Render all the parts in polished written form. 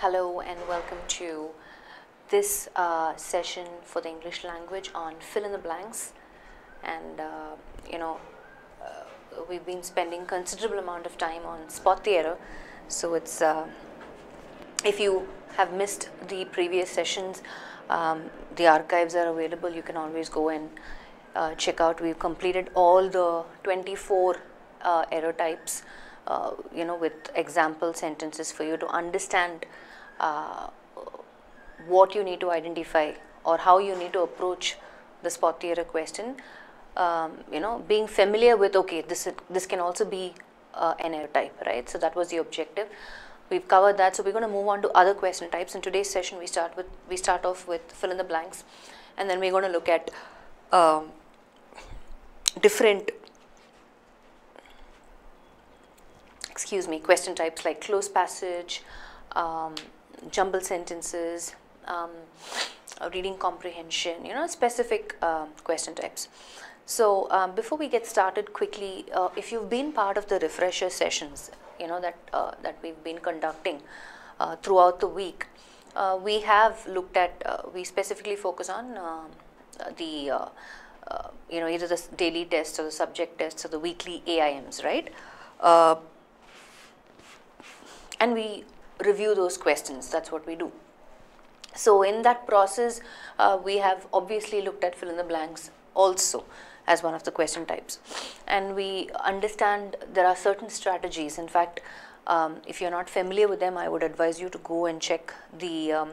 Hello and welcome to this session for the English language on fill in the blanks. And we've been spending considerable amount of time on spot the error. So it's if you have missed the previous sessions, the archives are available. You can always go and check out. We've completed all the 24 error types, with example sentences for you to understand what you need to identify or how you need to approach the spot the error question. Being familiar with, okay, this can also be an error type, right? So that was the objective. We've covered that, so we're going to move on to other question types. In today's session, we start off with fill in the blanks, and then we're going to look at different question types like close passage, jumble sentences, reading comprehension, specific question types. So before we get started, quickly, if you've been part of the refresher sessions, that we've been conducting throughout the week, we have looked at, we specifically focus on either the daily tests or the subject tests or the weekly AIMs, right? And we review those questions. That's what we do. So in that process, we have obviously looked at fill in the blanks also as one of the question types, and we understand there are certain strategies. In fact, if you're not familiar with them, I would advise you to go and check the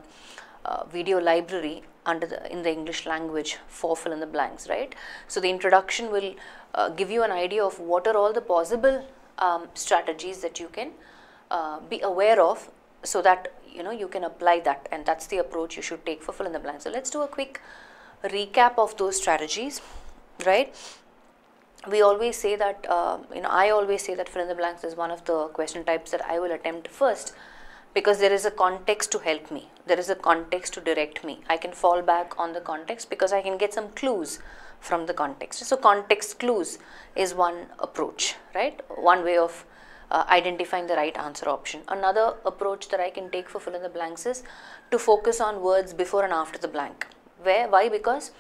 video library in the English language for fill in the blanks, right? So the introduction will give you an idea of what are all the possible strategies that you can be aware of, so that you can apply that, and that's the approach you should take for fill in the blanks. So let's do a quick recap of those strategies, right? We always say that I always say that fill in the blanks is one of the question types that I will attempt first, because there is a context to help me, there is a context to direct me. I can fall back on the context because I can get some clues from the context. So context clues is one approach, right? One way of identifying the right answer option. Another approach that I can take for fill in the blanks is to focus on words before and after the blank. Why? Because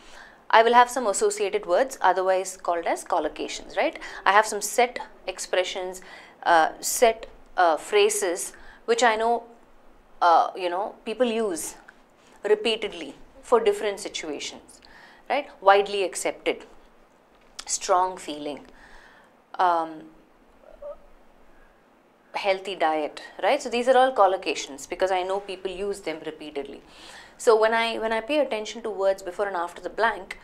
I will have some associated words, otherwise called as collocations, right? I have some set expressions, set phrases, which I know, people use repeatedly for different situations, right? Widely accepted, strong feeling, healthy diet, right? So these are all collocations because I know people use them repeatedly. So when I pay attention to words before and after the blank,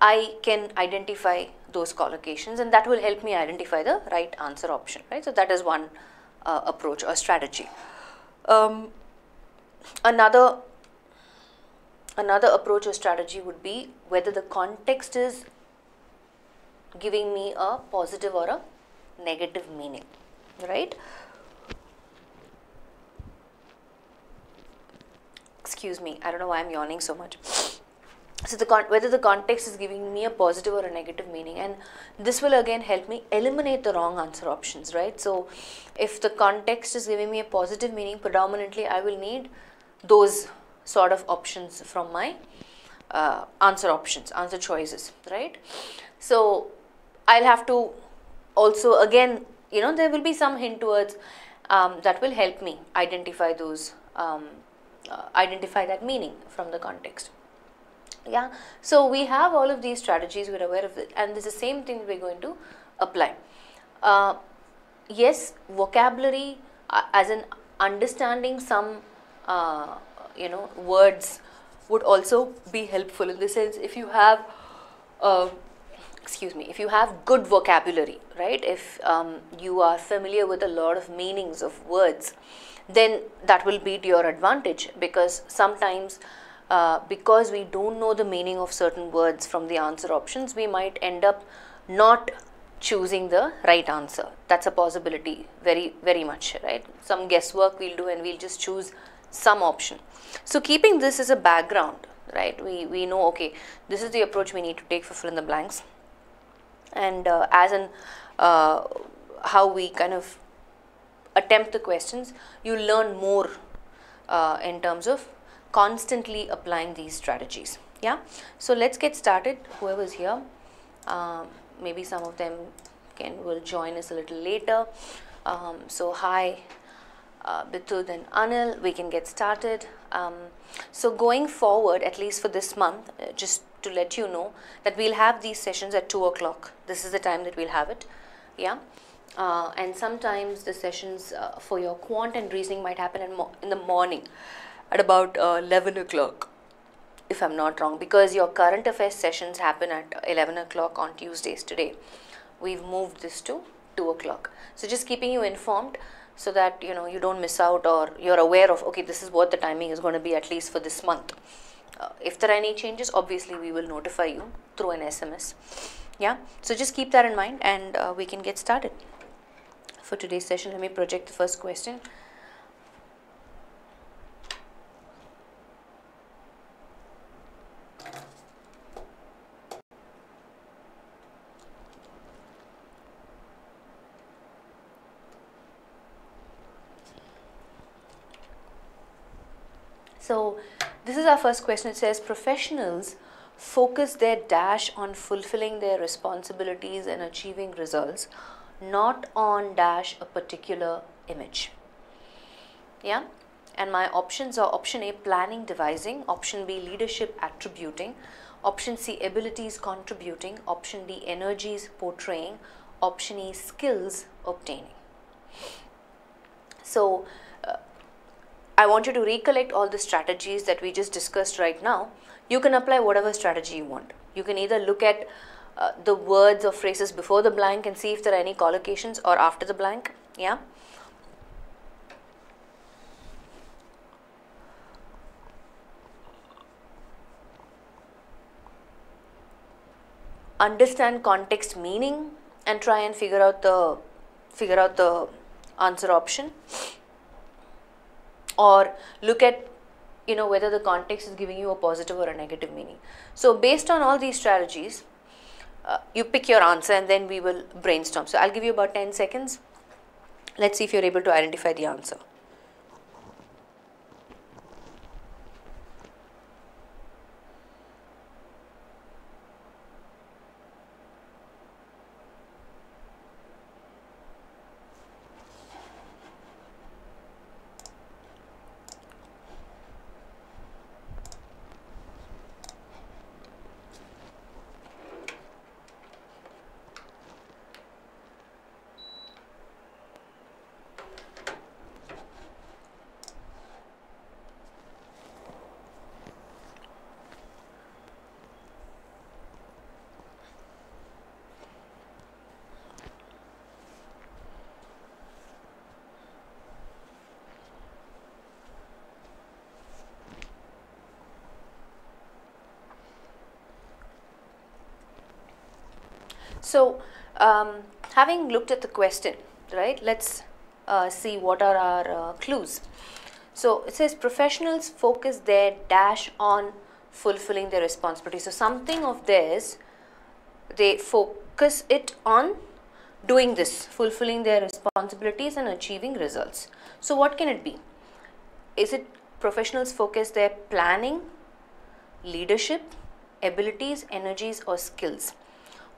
I can identify those collocations, and that will help me identify the right answer option, right? So that is one approach or strategy. Another approach or strategy would be whether the context is giving me a positive or a negative meaning, right? Excuse me, I don't know why I'm yawning so much. So whether the context is giving me a positive or a negative meaning, and this will again help me eliminate the wrong answer options, right? So if the context is giving me a positive meaning, predominantly I will need those sort of options from my answer choices, right? So I'll have to also, again, there will be some hint words that will help me identify those, identify that meaning from the context. Yeah, so we have all of these strategies, we're aware of it, and this is the same thing we're going to apply. Yes, vocabulary, as in understanding some, words would also be helpful, in the sense if you have, if you have good vocabulary, right? If you are familiar with a lot of meanings of words, then that will be to your advantage, because sometimes because we don't know the meaning of certain words from the answer options, we might end up not choosing the right answer. That's a possibility, very, very much, right? Some guesswork we'll do and we'll just choose some option. So keeping this as a background, right, we know, okay, this is the approach we need to take for fill in the blanks. And as in how we kind of attempt the questions, you learn more in terms of constantly applying these strategies. Yeah, so let's get started. Whoever's here, maybe some of them will join us a little later. So hi, Bitud and Anil, we can get started. So going forward, at least for this month, just to let you know that we'll have these sessions at 2 o'clock. This is the time that we'll have it. Yeah. And sometimes the sessions for your quant and reasoning might happen in the morning at about 11 o'clock, if I'm not wrong, because your current affairs sessions happen at 11 o'clock on Tuesdays today. We've moved this to 2 o'clock. So just keeping you informed so that you don't miss out, or you're aware of, okay, this is what the timing is going to be at least for this month. If there are any changes, obviously we will notify you through an SMS. Yeah, so just keep that in mind, and we can get started. For today's session, let me project the first question. So this is our first question. It says, professionals focus their dash on fulfilling their responsibilities and achieving results, not on dash a particular image. Yeah, and my options are option A, planning devising, option B, leadership attributing, option C, abilities contributing, option D, energies portraying, option E, skills obtaining. So I want you to recollect all the strategies that we just discussed right now. You can apply whatever strategy you want. You can either look at the words or phrases before the blank and see if there are any collocations, or after the blank. Yeah. Understand context meaning and try and figure out the answer option, or look at whether the context is giving you a positive or a negative meaning. So based on all these strategies, you pick your answer and then we will brainstorm. So I'll give you about 10 seconds. Let's see if you're able to identify the answer. So having looked at the question, right, let's see what are our clues. So it says professionals focus their dash on fulfilling their responsibilities. So something of theirs, they focus it on doing this, fulfilling their responsibilities and achieving results. So what can it be? Is it professionals focus their planning, leadership, abilities, energies, or skills?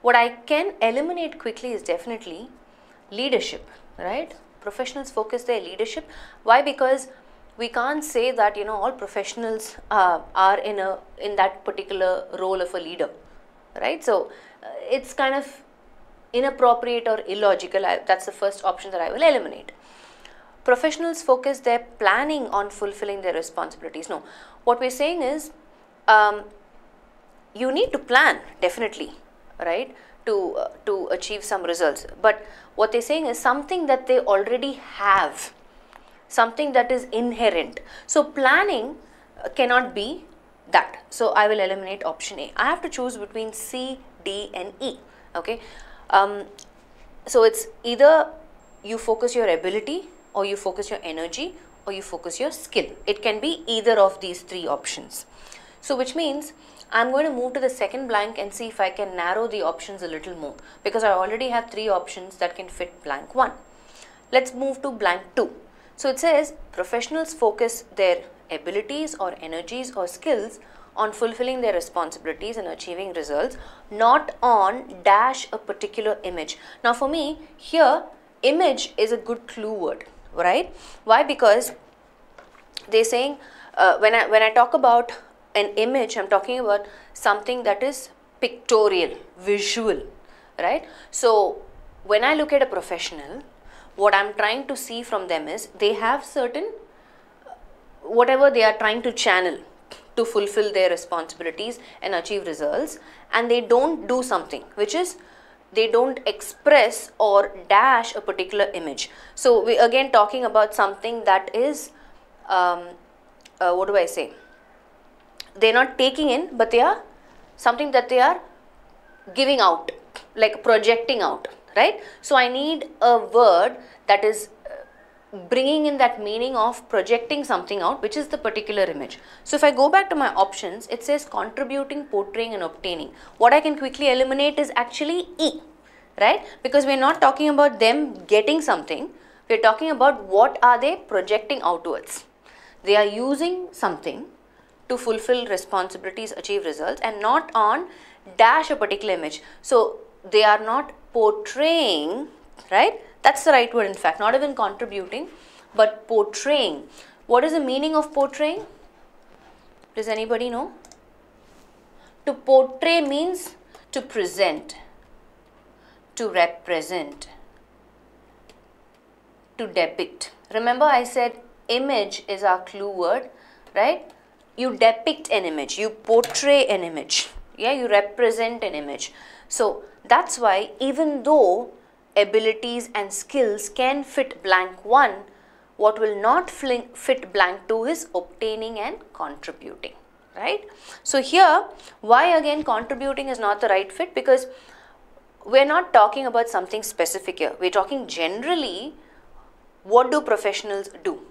What I can eliminate quickly is definitely leadership, right? Professionals focus their leadership. Why? Because we can't say that all professionals are in that particular role of a leader, right? So it's kind of inappropriate or illogical. That's the first option that I will eliminate. Professionals focus their planning on fulfilling their responsibilities. No, what we're saying is you need to plan, definitely, right, to achieve some results. But what they're saying is something that they already have, something that is inherent. So planning cannot be that. So I will eliminate option A. I have to choose between C, D and E. Okay. So it's either you focus your ability, or you focus your energy, or you focus your skill. It can be either of these three options. So which means I'm going to move to the second blank and see if I can narrow the options a little more, because I already have three options that can fit blank 1. Let's move to blank 2. So it says professionals focus their abilities or energies or skills on fulfilling their responsibilities and achieving results, not on dash a particular image. Now for me, here image is a good clue word, right? Why? Because they're saying when I talk about an image, I'm talking about something that is pictorial, visual, right? So when I look at a professional, what I'm trying to see from them is they have certain whatever they are trying to channel to fulfill their responsibilities and achieve results, and they don't do something which is they don't express or dash a particular image. So we again talking about something that is what do I say, they're not taking in, but they are something that they are giving out, like projecting out, right? So I need a word that is bringing in that meaning of projecting something out, which is the particular image. So if I go back to my options, it says contributing, portraying and obtaining. What I can quickly eliminate is actually E, right? Because we're not talking about them getting something, we're talking about what are they projecting outwards. They are using something to fulfill responsibilities, achieve results, and not on dash a particular image. So they are not portraying, right? That's the right word in fact, not even contributing, but portraying. What is the meaning of portraying? Does anybody know? To portray means to present, to represent, to depict. Remember I said image is our clue word, right? You depict an image, you portray an image, yeah, you represent an image. So that's why even though abilities and skills can fit blank 1, what will not fit blank 2 is obtaining and contributing, right? So here, why again contributing is not the right fit? Because we're not talking about something specific here. We're talking generally, what do professionals do?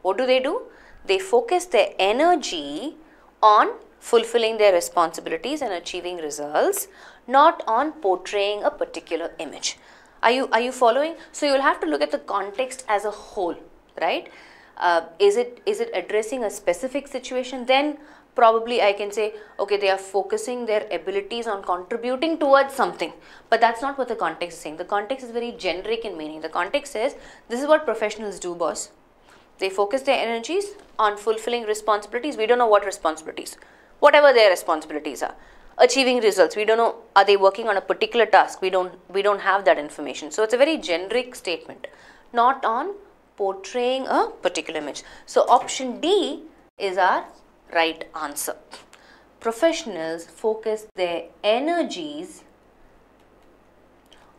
What do? They focus their energy on fulfilling their responsibilities and achieving results, not on portraying a particular image. Are you following? So you will have to look at the context as a whole, right? Is it addressing a specific situation? Then probably I can say, okay, they are focusing their abilities on contributing towards something. But that's not what the context is saying. The context is very generic in meaning. The context says, this is what professionals do, boss. They focus their energies on fulfilling responsibilities. We don't know what responsibilities. Whatever their responsibilities are. Achieving results, we don't know, are they working on a particular task? We don't have that information. So it's a very generic statement, not on portraying a particular image. So option D is our right answer. Professionals focus their energies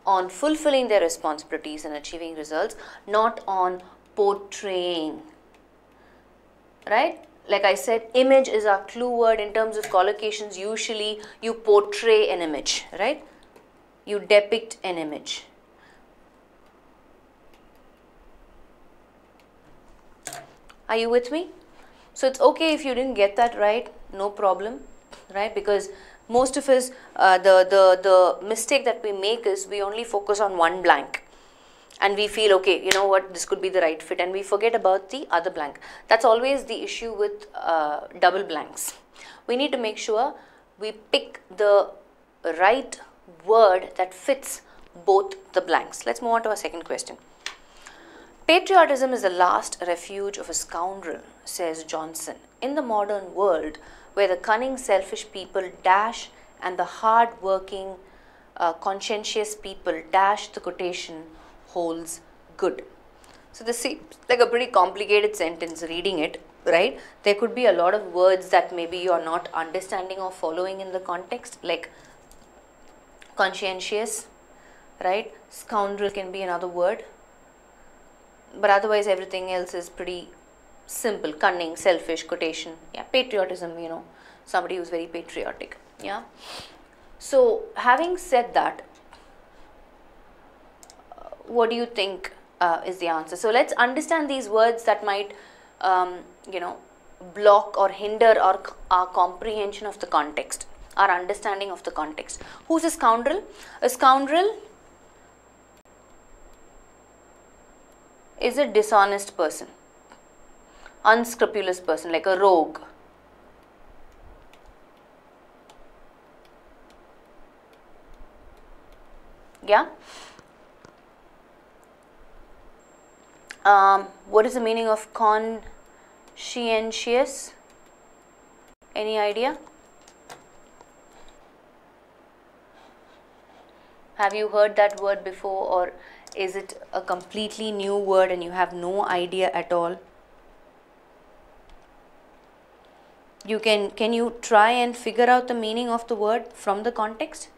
on fulfilling their responsibilities and achieving results, not on portraying, right? Like I said, image is our clue word. In terms of collocations, usually you portray an image, right? You depict an image. Are you with me? So it's okay if you didn't get that right, no problem, right? Because most of us, the mistake that we make is we only focus on one blank. And we feel, okay, you know what, this could be the right fit, and we forget about the other blank. That's always the issue with double blanks. We need to make sure we pick the right word that fits both the blanks. Let's move on to our second question. Patriotism is the last refuge of a scoundrel, says Johnson. In the modern world, where the cunning, selfish people dash and the hard-working, conscientious people dash, the quotation holds good. So this seems like a pretty complicated sentence reading it, right? There could be a lot of words that maybe you are not understanding or following in the context, like conscientious, right? Scoundrel can be another word. But otherwise everything else is pretty simple. Cunning, selfish, quotation. Yeah, patriotism, you know, somebody who's very patriotic. Yeah. So having said that, what do you think is the answer? So let's understand these words that might, you know, block or hinder our comprehension of the context, our understanding of the context. Who's a scoundrel? A scoundrel is a dishonest person, unscrupulous person, like a rogue. Yeah. What is the meaning of conscientious? Any idea? Have you heard that word before, or is it a completely new word and you have no idea at all? Can you try and figure out the meaning of the word from the context?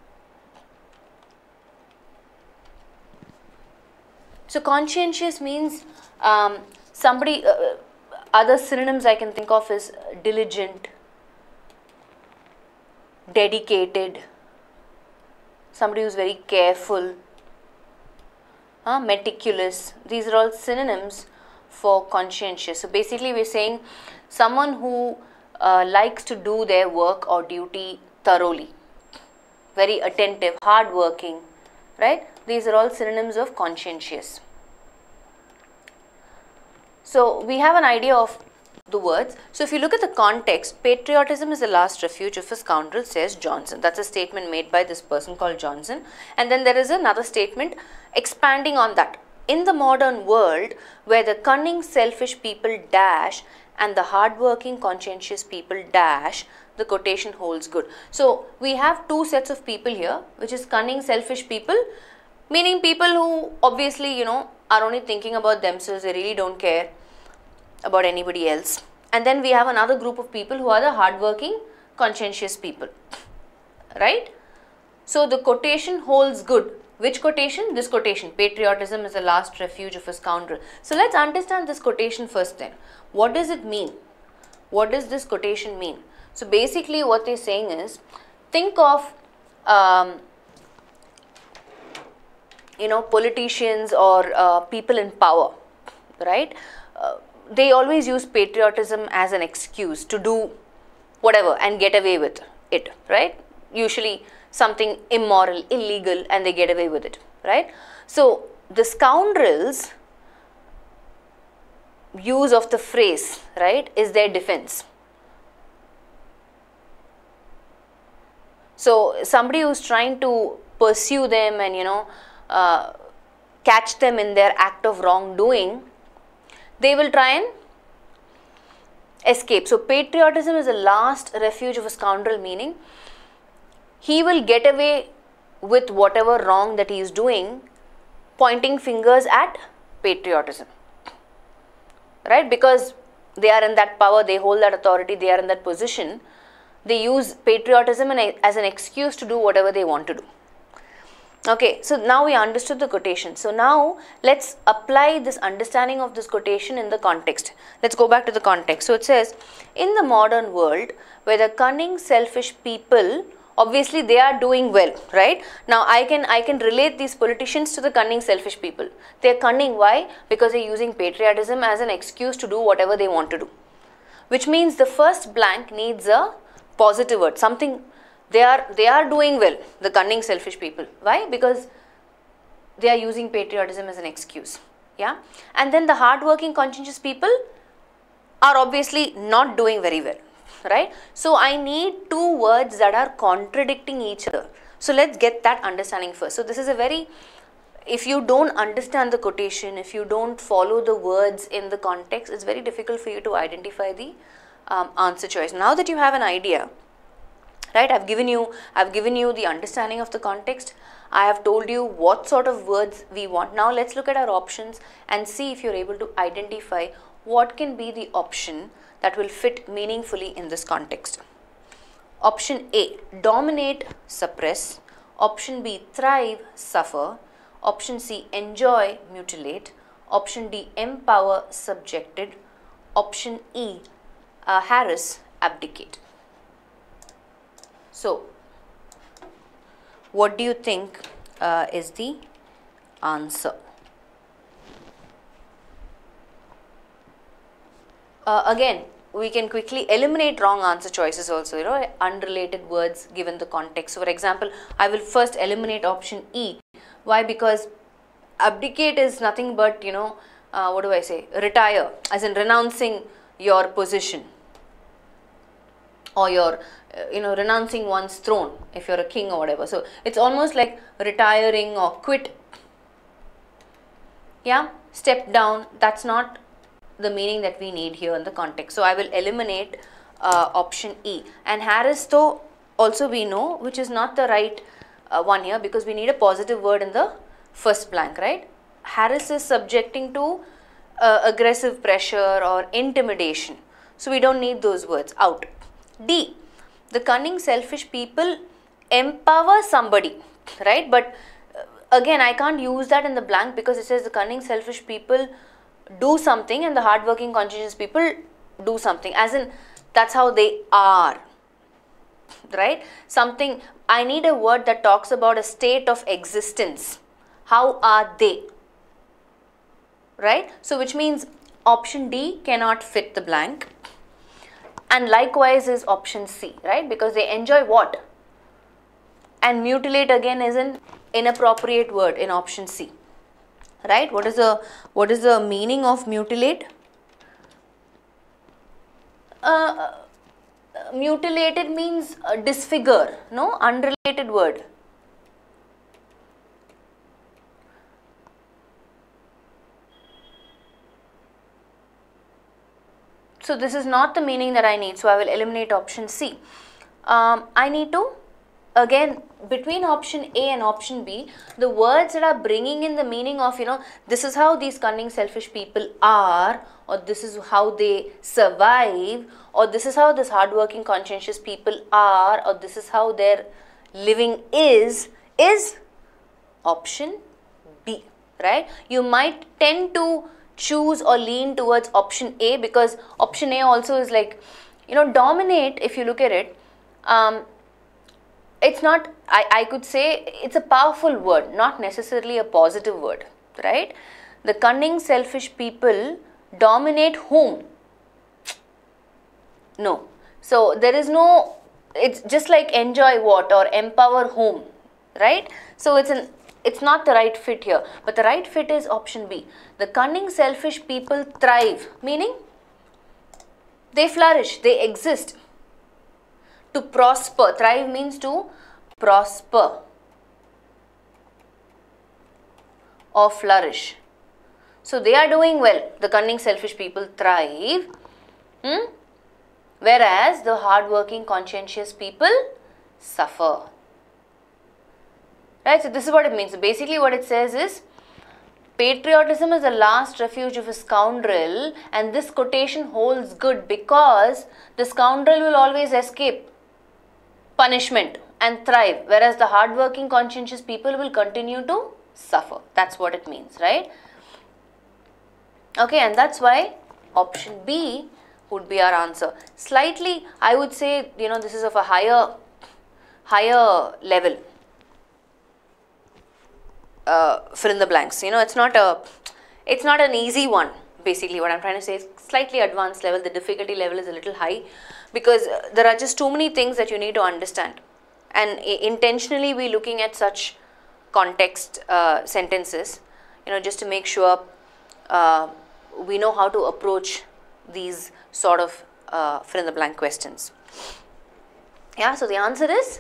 So conscientious means somebody, other synonyms I can think of is diligent, dedicated, somebody who's very careful, meticulous. These are all synonyms for conscientious. So basically we're saying someone who likes to do their work or duty thoroughly, very attentive, hardworking, right? These are all synonyms of conscientious. So we have an idea of the words. So if you look at the context, patriotism is the last refuge of a scoundrel, says Johnson. That's a statement made by this person called Johnson. And then there is another statement expanding on that. In the modern world, where the cunning, selfish people dash and the hardworking, conscientious people dash, the quotation holds good. So we have two sets of people here, which is cunning, selfish people, meaning people who obviously, are only thinking about themselves. They really don't care about anybody else. And then we have another group of people who are the hardworking, conscientious people, right? So the quotation holds good. Which quotation? This quotation, patriotism is the last refuge of a scoundrel. So let's understand this quotation first then. What does it mean? What does this quotation mean? So basically what they're saying is, think of politicians or people in power, right? They always use patriotism as an excuse to do whatever and get away with it, right? Usually something immoral, illegal, and they get away with it, right? So the scoundrels' use of the phrase, right, is their defense. So somebody who's trying to pursue them and catch them in their act of wrongdoing, they will try and escape. So patriotism is the last refuge of a scoundrel, meaning he will get away with whatever wrong that he is doing, pointing fingers at patriotism, right? Because they are in that power, they hold that authority, they are in that position. They use patriotism as an excuse to do whatever they want to do. Okay, so now we understood the quotation. So now let's apply this understanding of this quotation in the context. Let's go back to the context. So it says, in the modern world, where the cunning, selfish people, obviously they are doing well, right? Now I can relate these politicians to the cunning, selfish people. They are cunning. Why? Because they are using patriotism as an excuse to do whatever they want to do. Which means the first blank needs a positive word, something. They are doing well, the cunning, selfish people. Why? Because they are using patriotism as an excuse. Yeah. And then the hardworking, conscientious people are obviously not doing very well, right? So I need two words that are contradicting each other. So let's get that understanding first. So this is a very, if you don't understand the quotation, if you don't follow the words in the context, it's very difficult for you to identify the answer choice. Now that you have an idea, right, I've given you the understanding of the context. I have told you what sort of words we want. Now let's look at our options and see if you're able to identify what can be the option that will fit meaningfully in this context. Option A, dominate, suppress. Option B, thrive, suffer. Option C, enjoy, mutilate. Option D, empower, subjected. Option E, harass, abdicate. So, what do you think is the answer? Again, we can quickly eliminate wrong answer choices also, unrelated words given the context. So, for example, I will first eliminate option E. Why? Because abdicate is nothing but, what do I say, retire, as in renouncing your position, or your renouncing one's throne if you're a king or whatever. So it's almost like retiring or quit, yeah, step down. That's not the meaning that we need here in the context. So I will eliminate option E. And harass though also we know, which is not the right one here, because we need a positive word in the first blank, right? Harass is subjecting to aggressive pressure or intimidation. So we don't need those words, out. D, the cunning selfish people empower somebody, right? But again, I can't use that in the blank because it says the cunning selfish people do something and the hardworking conscientious people do something, as in that's how they are, right? Something, I need a word that talks about a state of existence. How are they, right? So which means option D cannot fit the blank, and likewise is option C, right? Because they enjoy what? And mutilate again is an inappropriate word in option C, right? What is the meaning of mutilate? Mutilated means disfigure, no? Unrelated word. So this is not the meaning that I need, so I will eliminate option C. I need to, again, between option A and option B, the words that are bringing in the meaning of, this is how these cunning selfish people are, or this is how they survive, or this is how this hardworking conscientious people are, or this is how their living is option B, right? You might tend to choose or lean towards option A because option A also is like, dominate. If you look at it, it's not, I could say it's a powerful word, not necessarily a positive word, right? The cunning selfish people dominate whom? No. So there is no, it's just like enjoy what or empower whom, right? So it's not the right fit here, but the right fit is option B. The cunning selfish people thrive, meaning they flourish, they exist. To prosper, thrive means to prosper or flourish. So they are doing well, the cunning selfish people thrive, whereas the hardworking conscientious people suffer. Right, so this is what it means. So basically what it says is, patriotism is the last refuge of a scoundrel, and this quotation holds good because the scoundrel will always escape punishment and thrive, whereas the hardworking conscientious people will continue to suffer. That's what it means, right? Okay, and that's why option B would be our answer. Slightly, I would say, this is of a higher level. Fill in the blanks. It's not an easy one. Basically, what I'm trying to say is slightly advanced level. The difficulty level is a little high because there are just too many things that you need to understand. And intentionally, we're looking at such context sentences, just to make sure we know how to approach these sort of fill in the blank questions. Yeah. So the answer is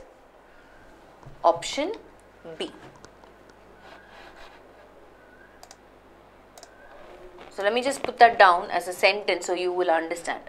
option B. So let me just put that down as a sentence so you will understand.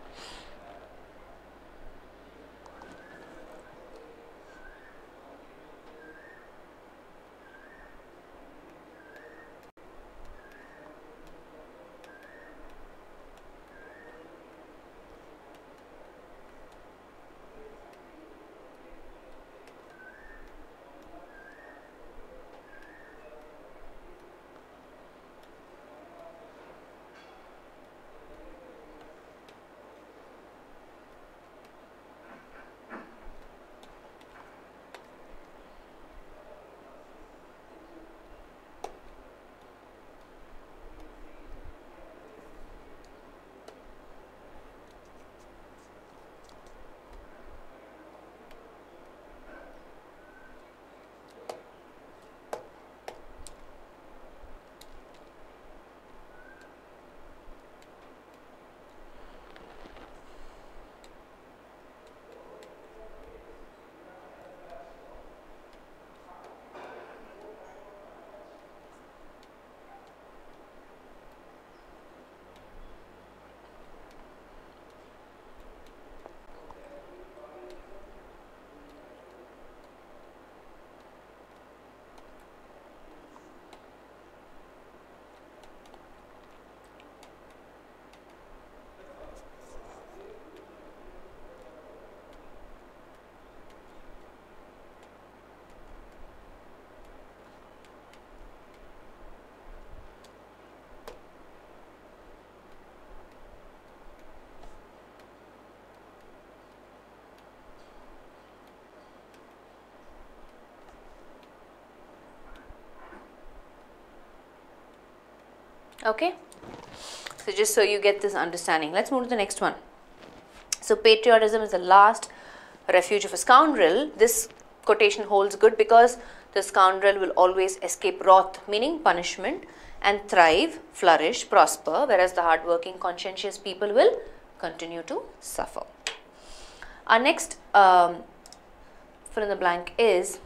Okay, so just so you get this understanding, let's move to the next one. So patriotism is the last refuge of a scoundrel. This quotation holds good because the scoundrel will always escape wrath, meaning punishment, and thrive, flourish, prosper, whereas the hardworking, conscientious people will continue to suffer. Our next fill in the blank is,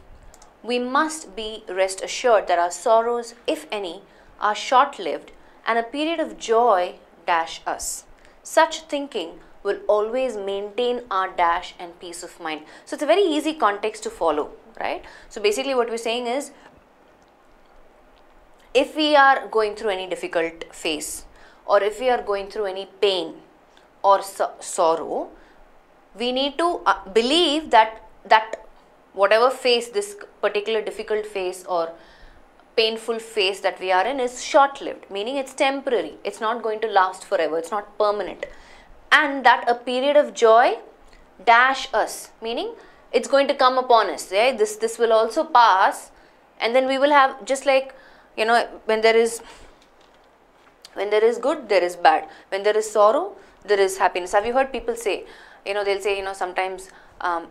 we must be rest assured that our sorrows, if any, are short-lived and a period of joy dash us. Such thinking will always maintain our dash and peace of mind. So it's a very easy context to follow, right? So basically what we're saying is, if we are going through any difficult phase, or if we are going through any pain or sorrow, we need to believe that whatever phase, this particular difficult phase or painful phase that we are in is short-lived, meaning it's temporary, it's not going to last forever, it's not permanent, and that a period of joy dash us, meaning it's going to come upon us. Yeah? This will also pass, and then we will have, just like, you know, when there is good, there is bad. When there is sorrow, there is happiness. Have you heard people say, you know, they'll say, you know, sometimes,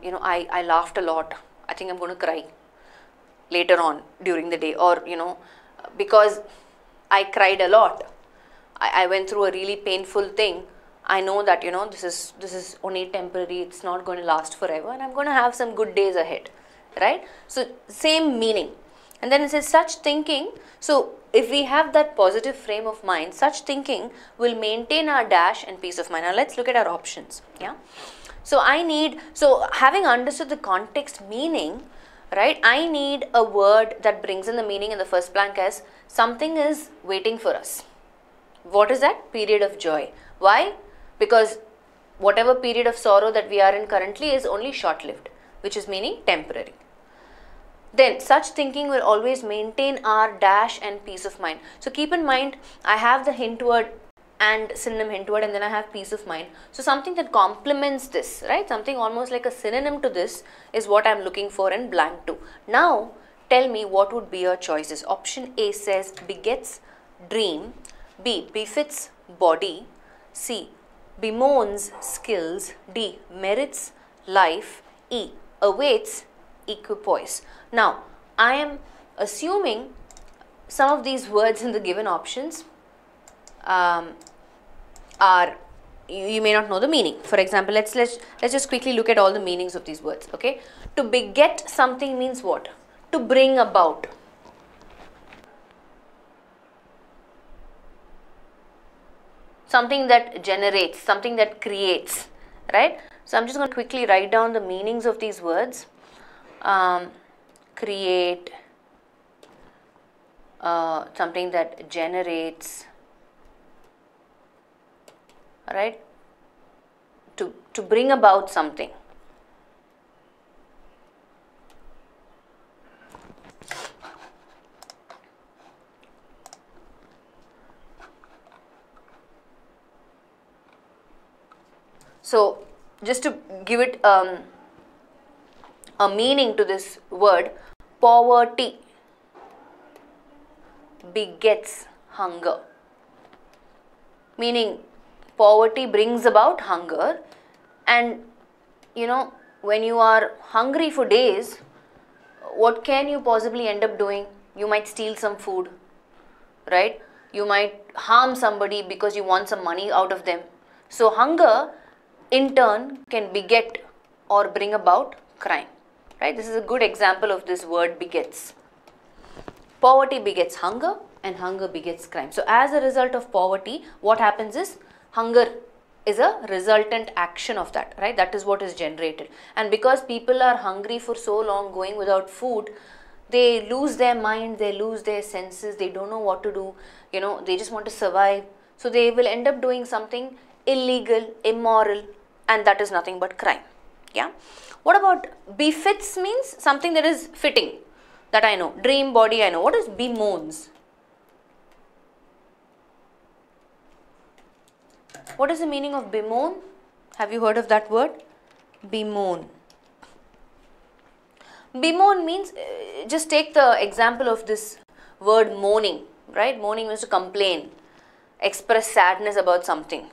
you know, I laughed a lot, I think I'm going to cry later on during the day, or, you know, because I cried a lot, I went through a really painful thing, I know that, you know, this is only temporary, it's not going to last forever, and I'm going to have some good days ahead, right? So same meaning. And then it says such thinking. So if we have that positive frame of mind, such thinking will maintain our dash and peace of mind. Now let's look at our options. Yeah. So having understood the context meaning, right, I need a word that brings in the meaning in the first blank as something is waiting for us. What is that? Period of joy. Why? Because whatever period of sorrow that we are in currently is only short-lived, which is meaning temporary. Then such thinking will always maintain our dash and peace of mind. So keep in mind, I have the hint word and synonym hint word, and then I have peace of mind. So something that complements this, right? Something almost like a synonym to this is what I'm looking for in blank 2. Now tell me what would be your choices. Option A says begets dream, B befits body, C bemoans skills, D merits life, E awaits equipoise. Now I am assuming some of these words in the given options are, you may not know the meaning. For example, let's just quickly look at all the meanings of these words. Okay, to beget something means what? To bring about. Something that generates, something that creates, right? So I'm just going to quickly write down the meanings of these words. Create, something that generates, right? To bring about something. So just to give it a meaning to this word, poverty begets hunger, meaning poverty brings about hunger, and you know, when you are hungry for days, what can you possibly end up doing? You might steal some food, right? You might harm somebody because you want some money out of them. So hunger in turn can beget or bring about crime, right? This is a good example of this word begets. Poverty begets hunger and hunger begets crime. So as a result of poverty, what happens is hunger is a resultant action of that, right? That is what is generated. And because people are hungry for so long, going without food, they lose their mind, they lose their senses, they don't know what to do, you know, they just want to survive. So they will end up doing something illegal, immoral, and that is nothing but crime. Yeah. What about befits? Means something that is fitting, that I know. Dream, body, I know. What is bemoans? What is the meaning of bemoan? Have you heard of that word? Bemoan. Bemoan means, just take the example of this word moaning, right? Moaning means to complain. express sadness about something.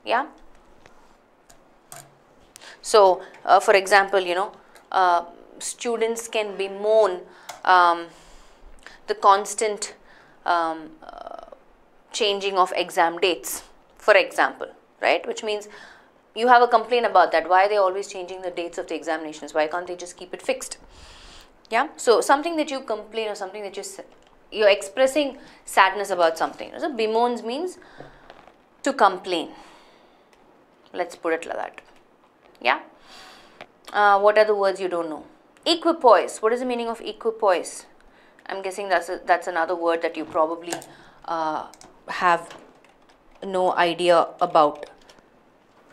Yeah. So, for example, students can bemoan the constant changing of exam dates, for example, right? Which means you have a complaint about that. Why are they always changing the dates of the examinations? Why can't they just keep it fixed? Yeah. So something that you complain or something that you're expressing sadness about something. So bemoans means to complain. Let's put it like that. Yeah. What are the words you don't know? Equipoise. What is the meaning of equipoise? I'm guessing that's another word that you probably have no idea about.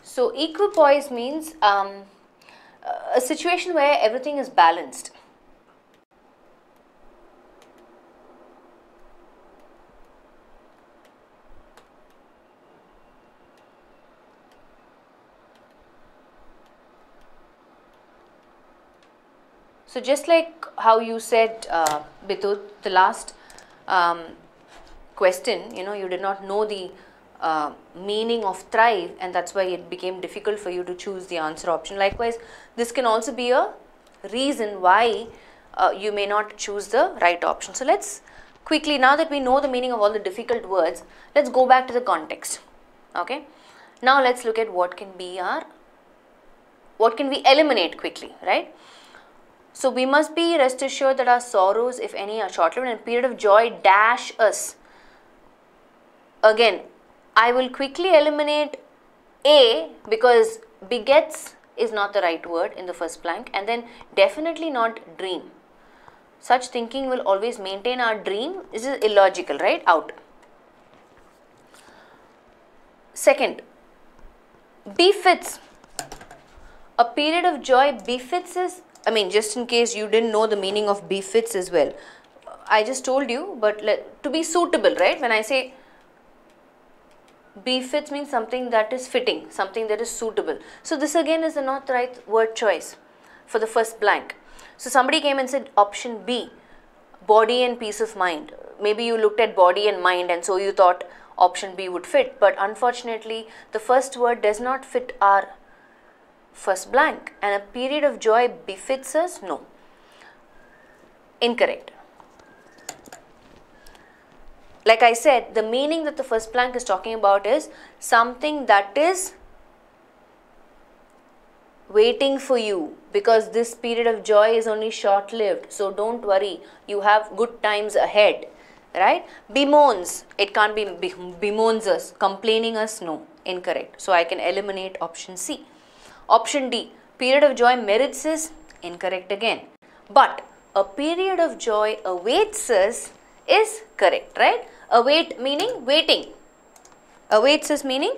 So equipoise means a situation where everything is balanced. So just like how you said, Bitut, the last question, you did not know the meaning of thrive, and that's why it became difficult for you to choose the answer option. Likewise, this can also be a reason why you may not choose the right option. So let's quickly, now that we know the meaning of all the difficult words, let's go back to the context. Okay. Now let's look at what can we eliminate quickly, right? So we must be rest assured that our sorrows, if any, are short-lived, and period of joy dash us. Again, I will quickly eliminate A because begets is not the right word in the first blank, and then definitely not dream. Such thinking will always maintain our dream. This is illogical, right? Out. Second, befits. A period of joy befits is, just in case you didn't know the meaning of befits as well. I just told you, but to be suitable, right? When I say befits means something that is fitting, something that is suitable. So this again is not the right word choice for the first blank. So somebody came and said option B, body and peace of mind. Maybe you looked at body and mind and so you thought option B would fit, but unfortunately the first word does not fit our first blank. And a period of joy befits us? No. Incorrect. Like I said, the meaning that the first blank is talking about is something that is waiting for you, because this period of joy is only short-lived. So don't worry, you have good times ahead, right? Bemoans, it can't be bemoans us, complaining us, no, incorrect. So I can eliminate option C. Option D, period of joy merits is incorrect again. But a period of joy awaits us is correct, right? Await meaning waiting. Awaits us meaning,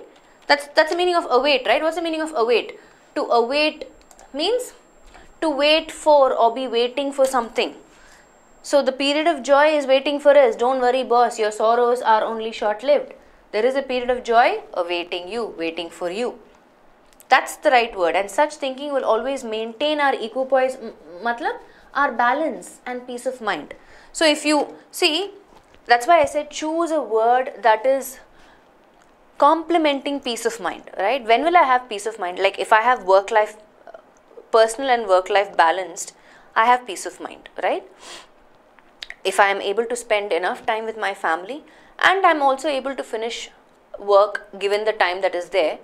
that's the meaning of await, right? What's the meaning of await? To await means to wait for or be waiting for something. So the period of joy is waiting for us. Don't worry, boss, your sorrows are only short-lived. There is a period of joy awaiting you, waiting for you. That's the right word, and such thinking will always maintain our equipoise, matlab our balance and peace of mind. So if you see, that's why I said choose a word that is complementing peace of mind, right? When will I have peace of mind? Like if I have work-life, personal and work-life balanced, I have peace of mind, right? If I am able to spend enough time with my family and I'm also able to finish work given the time that is there,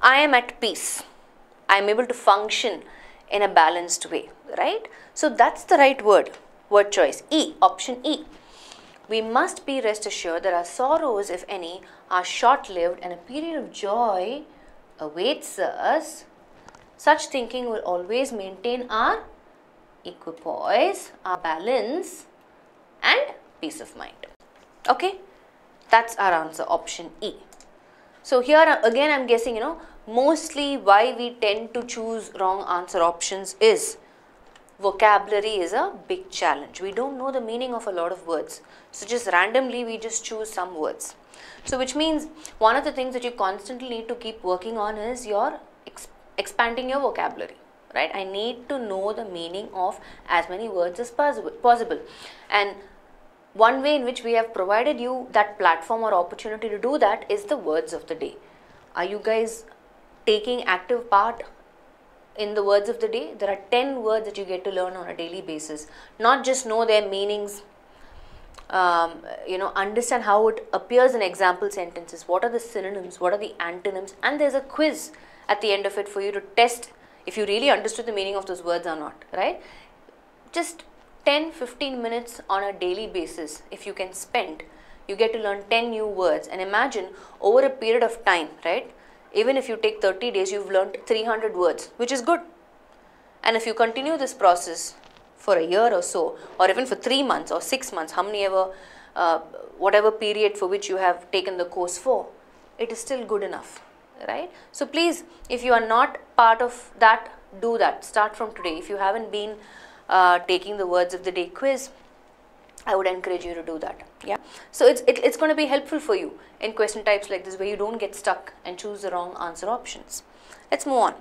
I am at peace. I am able to function in a balanced way, right? So that's the right word choice. E, option E. We must be rest assured that our sorrows, if any, are short-lived and a period of joy awaits us. Such thinking will always maintain our equipoise, our balance and peace of mind. Okay, that's our answer, option E. So here again I'm guessing, mostly why we tend to choose wrong answer options is vocabulary is a big challenge. We don't know the meaning of a lot of words. So just randomly we just choose some words. So which means one of the things that you constantly need to keep working on is your expanding your vocabulary, right? I need to know the meaning of as many words as possible. And One way in which we have provided you that platform or opportunity to do that is the words of the day. Are you guys taking active part in the words of the day? There are 10 words that you get to learn on a daily basis. Not just know their meanings, understand how it appears in example sentences. What are the synonyms? What are the antonyms? And there's a quiz at the end of it for you to test if you really understood the meaning of those words or not, right? Just 10-15 minutes on a daily basis, if you can spend, you get to learn 10 new words. And imagine over a period of time, right? Even if you take 30 days, you've learned 300 words, which is good. And if you continue this process for a year or so, or even for 3 months or 6 months, whatever period for which you have taken the course for, it is still good enough, right? So please, if you are not part of that, do that. Start from today. If you haven't been taking the words of the day quiz, I would encourage you to do that. Yeah. So it's going to be helpful for you in question types like this, where you don't get stuck and choose the wrong answer options. Let's move on.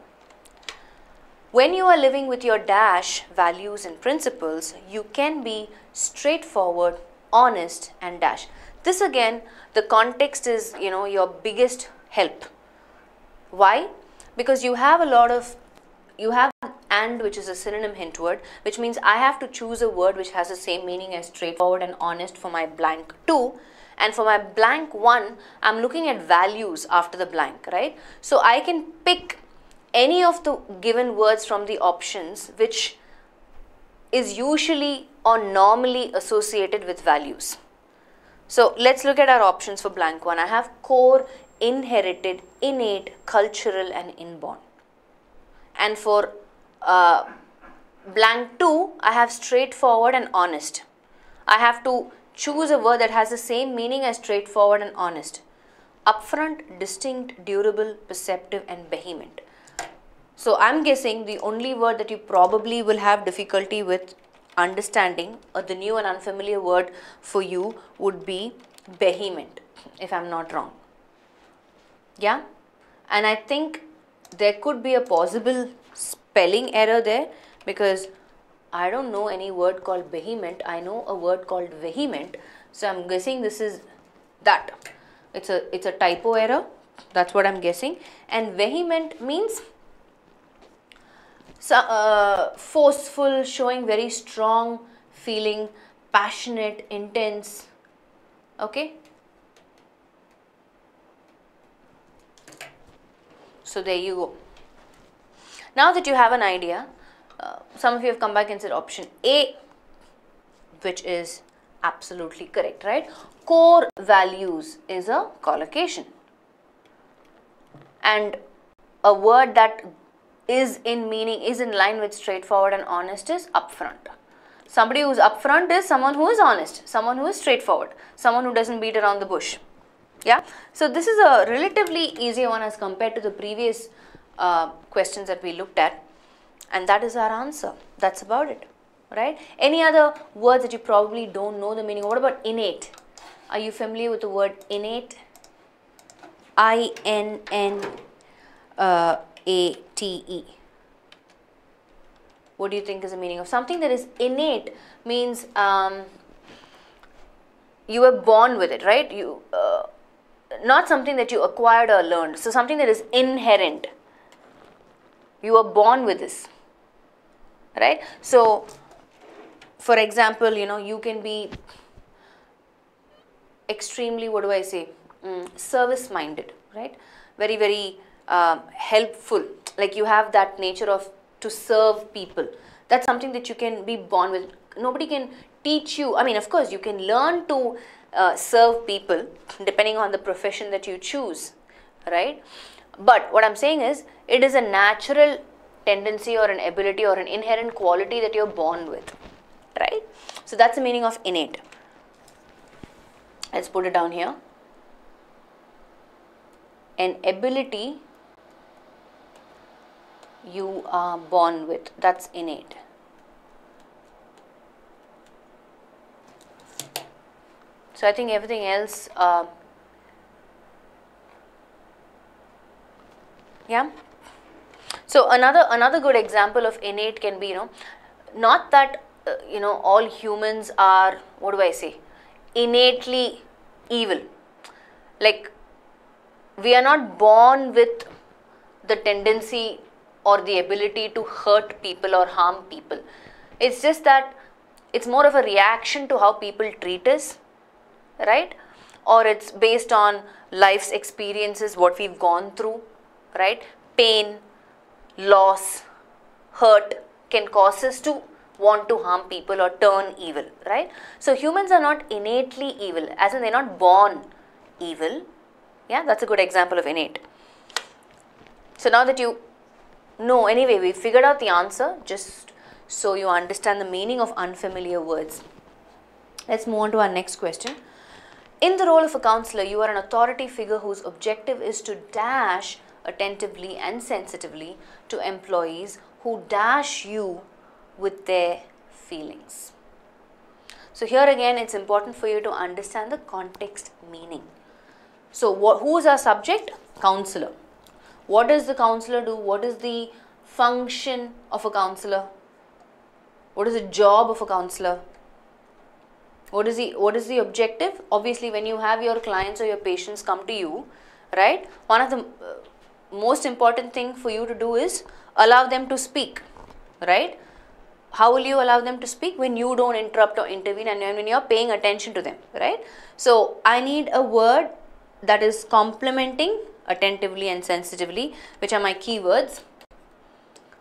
When you are living with your dash values and principles, you can be straightforward, honest, and dash. This again, the context is, your biggest help. Why? Because you have and, which is a synonym hint word, which means I have to choose a word which has the same meaning as straightforward and honest for my blank 2, and for my blank 1, I'm looking at values after the blank, right? So I can pick any of the given words from the options which is usually or normally associated with values. So let's look at our options for blank 1. I have core, inherited, innate, cultural, and inborn. And for blank 2, I have straightforward and honest. I have to choose a word that has the same meaning as straightforward and honest. Upfront, distinct, durable, perceptive, and vehement. So I'm guessing the only word that you probably will have difficulty with understanding, or the new and unfamiliar word for you, would be vehement, if I'm not wrong. Yeah? And I think there could be a possible spelling error there, because I don't know any word called vehement. I know a word called vehement. So I'm guessing this is that. It's a typo error. That's what I'm guessing. And vehement means forceful, showing very strong feeling, passionate, intense. Okay. So there you go. Now that you have an idea, some of you have come back and said option A, which is absolutely correct, right? Core values is a collocation. And a word that is in meaning, is in line with straightforward and honest is upfront. Somebody who's upfront is someone who is honest, someone who is straightforward, someone who doesn't beat around the bush. Yeah. So this is a relatively easy one as compared to the previous questions that we looked at, and that is our answer. That's about it, right? Any other words that you probably don't know the meaning? What about innate? Are you familiar with the word innate? I-N-N-A-T-E. What do you think is the meaning of something that is innate? Means you were born with it, right? Not something that you acquired or learned. So something that is inherent. You were born with this, right? So, for example, you can be extremely, service-minded, right? Very, very helpful. Like you have that nature to serve people. That's something that you can be born with. Nobody can teach you. I mean, of course, you can learn to serve people depending on the profession that you choose, right? But what I'm saying is, it is a natural tendency or an ability or an inherent quality that you're born with, right? So that's the meaning of innate. Let's put it down here. An ability you are born with. That's innate. So I think everything else, yeah. So another good example of innate can be, not that all humans are, innately evil. Like, we are not born with the tendency or the ability to hurt people or harm people. It's just that it's more of a reaction to how people treat us, right? Or it's based on life's experiences, what we've gone through, right? Pain, loss, hurt can cause us to want to harm people or turn evil, right? So humans are not innately evil, as in they're not born evil. Yeah, that's a good example of innate. So now that you know, anyway, we figured out the answer, just so you understand the meaning of unfamiliar words. Let's move on to our next question. In the role of a counselor, you are an authority figure whose objective is to dash attentively and sensitively to employees who dash you with their feelings. So here again, it's important for you to understand the context meaning. So who is our subject? Counselor. What does the counselor do? What is the function of a counselor? What is the job of a counselor? What is the objective? Obviously, when you have your clients or your patients come to you, right, one of the most important thing for you to do is allow them to speak, right? How will you allow them to speak? When you don't interrupt or intervene and when you're paying attention to them, right? So I need a word that is complementing attentively and sensitively, which are my keywords.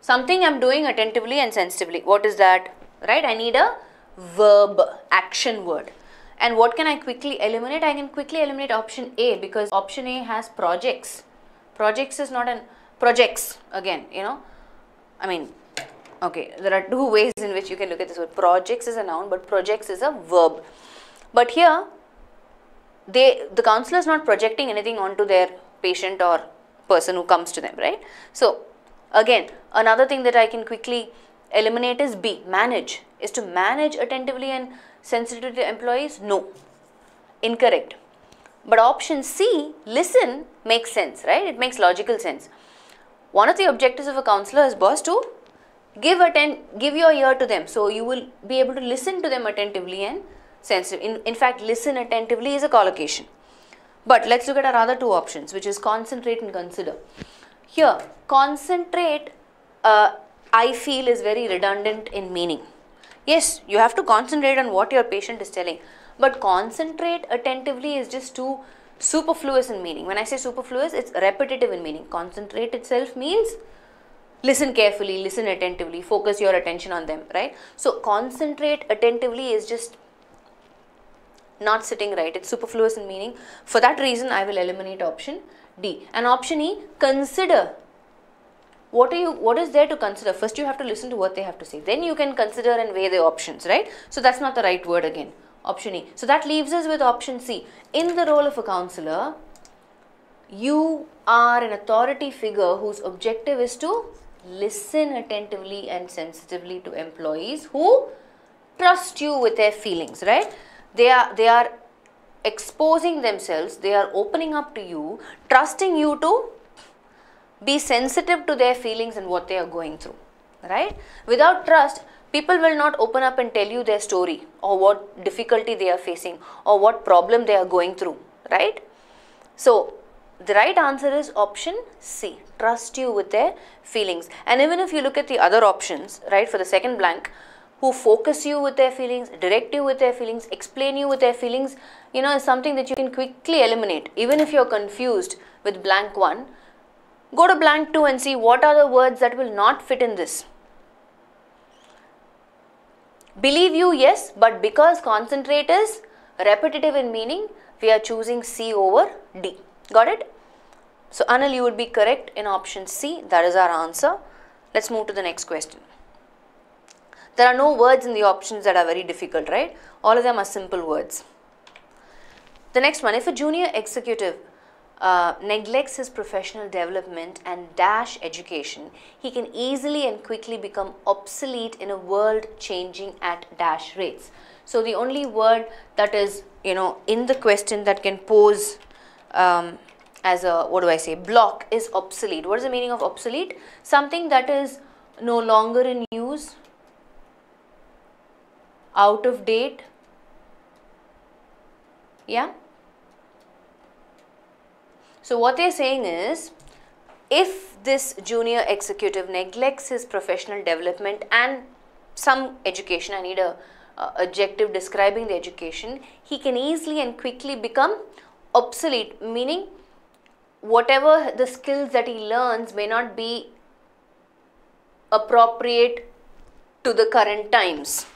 Something I'm doing attentively and sensitively. What is that? Right? I need a verb, action word. And what can I quickly eliminate? I can quickly eliminate option A, because option A has projects. Projects is not an projects again, you know. I mean, okay, there are two ways in which you can look at this word. Projects is a noun, but projects is a verb. But here, the counselor is not projecting anything onto their patient or person who comes to them, right? So again, another thing that I can quickly eliminate is B, manage. Is to manage attentively and sensitively to employees? No, incorrect. But option C, listen, makes sense, right? It makes logical sense. One of the objectives of a counselor is, boss, to give your ear to them, so you will be able to listen to them attentively and sensitive. In fact, listen attentively is a collocation. But let's look at our other two options, which is concentrate and consider. Here, concentrate, I feel, is very redundant in meaning. Yes, you have to concentrate on what your patient is telling, but concentrate attentively is just too superfluous in meaning. When I say superfluous, it's repetitive in meaning. Concentrate itself means listen carefully, listen attentively, focus your attention on them, right? So concentrate attentively is just not sitting right. It's superfluous in meaning. For that reason, I will eliminate option D. And option E, consider. What is there to consider? First you have to listen to what they have to say. Then you can consider and weigh the options, right? So that's not the right word again. Option E. So that leaves us with option C. In the role of a counselor, you are an authority figure whose objective is to listen attentively and sensitively to employees who trust you with their feelings, right? They are exposing themselves, they are opening up to you, trusting you to be sensitive to their feelings and what they are going through, right? Without trust, people will not open up and tell you their story or what difficulty they are facing or what problem they are going through, right? So the right answer is option C, trust you with their feelings. And even if you look at the other options, right, for the second blank, who focus you with their feelings, direct you with their feelings, explain you with their feelings, you know, is something that you can quickly eliminate. Even if you're confused with blank 1, go to blank 2 and see what are the words that will not fit in this. Believe you, yes, but because concentrate is repetitive in meaning, we are choosing C over D. Got it? So Anil, you would be correct in option C. That is our answer. Let's move to the next question. There are no words in the options that are very difficult, right? All of them are simple words. The next one, if a junior executive neglects his professional development and dash education, he can easily and quickly become obsolete in a world changing at dash rates. So the only word that is, you know, in the question that can pose as a, what do I say, block is obsolete. What is the meaning of obsolete? Something that is no longer in use, out of date, Yeah. So what they're saying is, if this junior executive neglects his professional development and some education, I need a adjective describing the education, he can easily and quickly become obsolete, meaning whatever the skills that he learns may not be appropriate to the current times,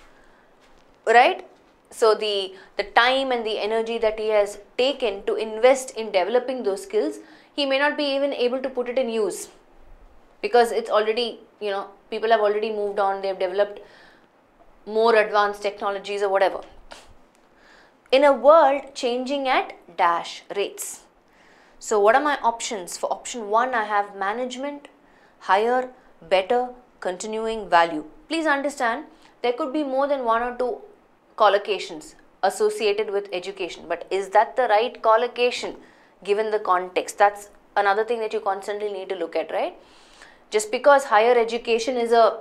right? So the time and the energy that he has taken to invest in developing those skills, he may not be even able to put it in use, because it's already, people have already moved on, they've developed more advanced technologies or whatever. In a world changing at dash rates. So what are my options? For option 1, I have management, higher, better, continuing, value. Please understand, there could be more than 1 or 2 collocations associated with education, but is that the right collocation given the context? That's another thing that you constantly need to look at, right? Just because higher education is a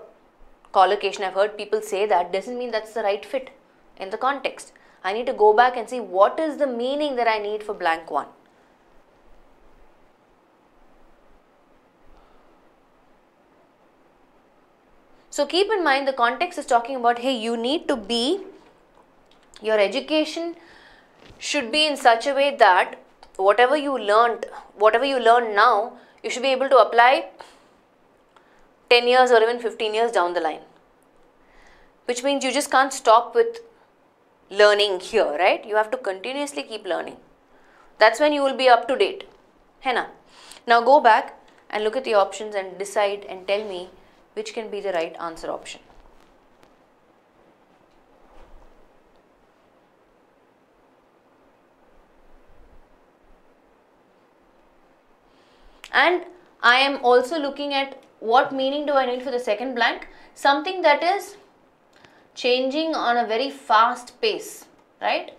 collocation, I've heard people say that, doesn't mean that's the right fit in the context. I need to go back and see what is the meaning that I need for blank 1. So keep in mind, the context is talking about, hey, you need to be, your education should be in such a way that whatever you learn now, you should be able to apply 10 years or even 15 years down the line. Which means you just can't stop with learning here, right? You have to continuously keep learning. That's when you will be up to date. Henna. Now go back and look at the options and decide and tell me which can be the right answer option. And I am also looking at what meaning do I need for the second blank? Something that is changing on a very fast pace, right?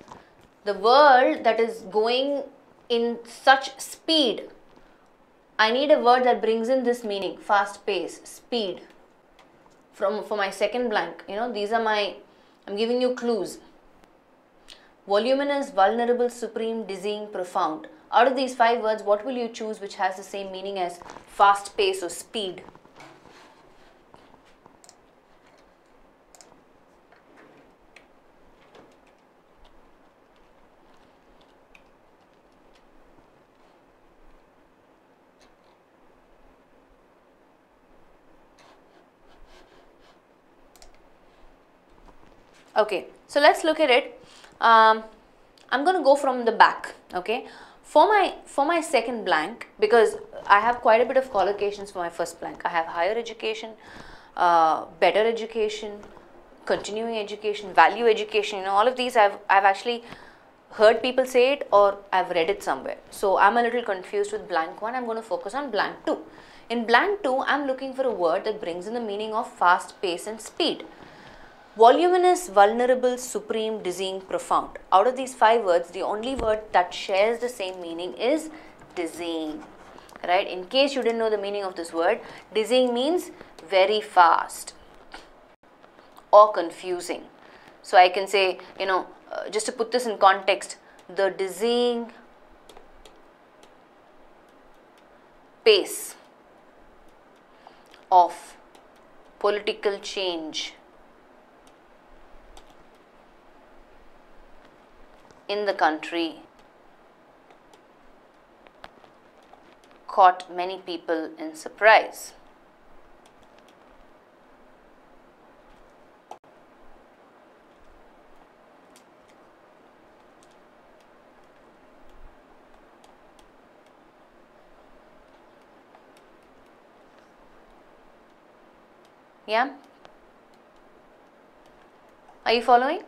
The world that is going in such speed. I need a word that brings in this meaning, fast pace, speed. For my second blank, these are I'm giving you clues. Voluminous, vulnerable, supreme, dizzying, profound. Out of these 5 words, what will you choose which has the same meaning as fast pace or speed? Okay, so let's look at it. I'm going to go from the back. Okay, for my second blank, because I have quite a bit of collocations for my first blank. I have higher education, better education, continuing education, value education. All of these I've actually heard people say it, or I've read it somewhere. So I'm a little confused with blank 1. I'm going to focus on blank 2. In blank 2, I'm looking for a word that brings in the meaning of fast pace and speed. Voluminous, vulnerable, supreme, dizzying, profound. Out of these 5 words, the only word that shares the same meaning is dizzying. Right? In case you didn't know the meaning of this word, dizzying means very fast or confusing. So I can say, just to put this in context, the dizzying pace of political change in the country caught many people in surprise. Yeah? Are you following?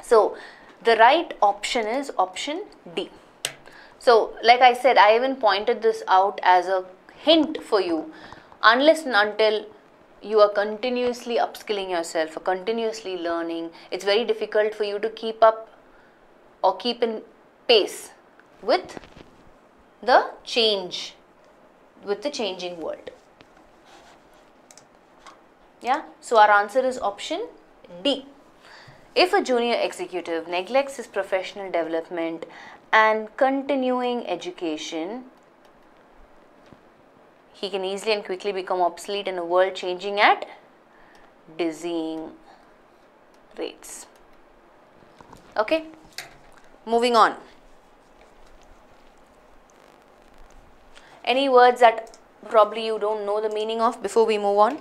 So, the right option is option D. So, like I said, I even pointed this out as a hint for you. Unless and until you are continuously upskilling yourself or continuously learning, it's very difficult for you to keep up or keep in pace with the change, with the changing world. Yeah, so our answer is option D. If a junior executive neglects his professional development and continuing education, he can easily and quickly become obsolete in a world changing at dizzying rates. Okay, moving on. Any words that probably you don't know the meaning of before we move on?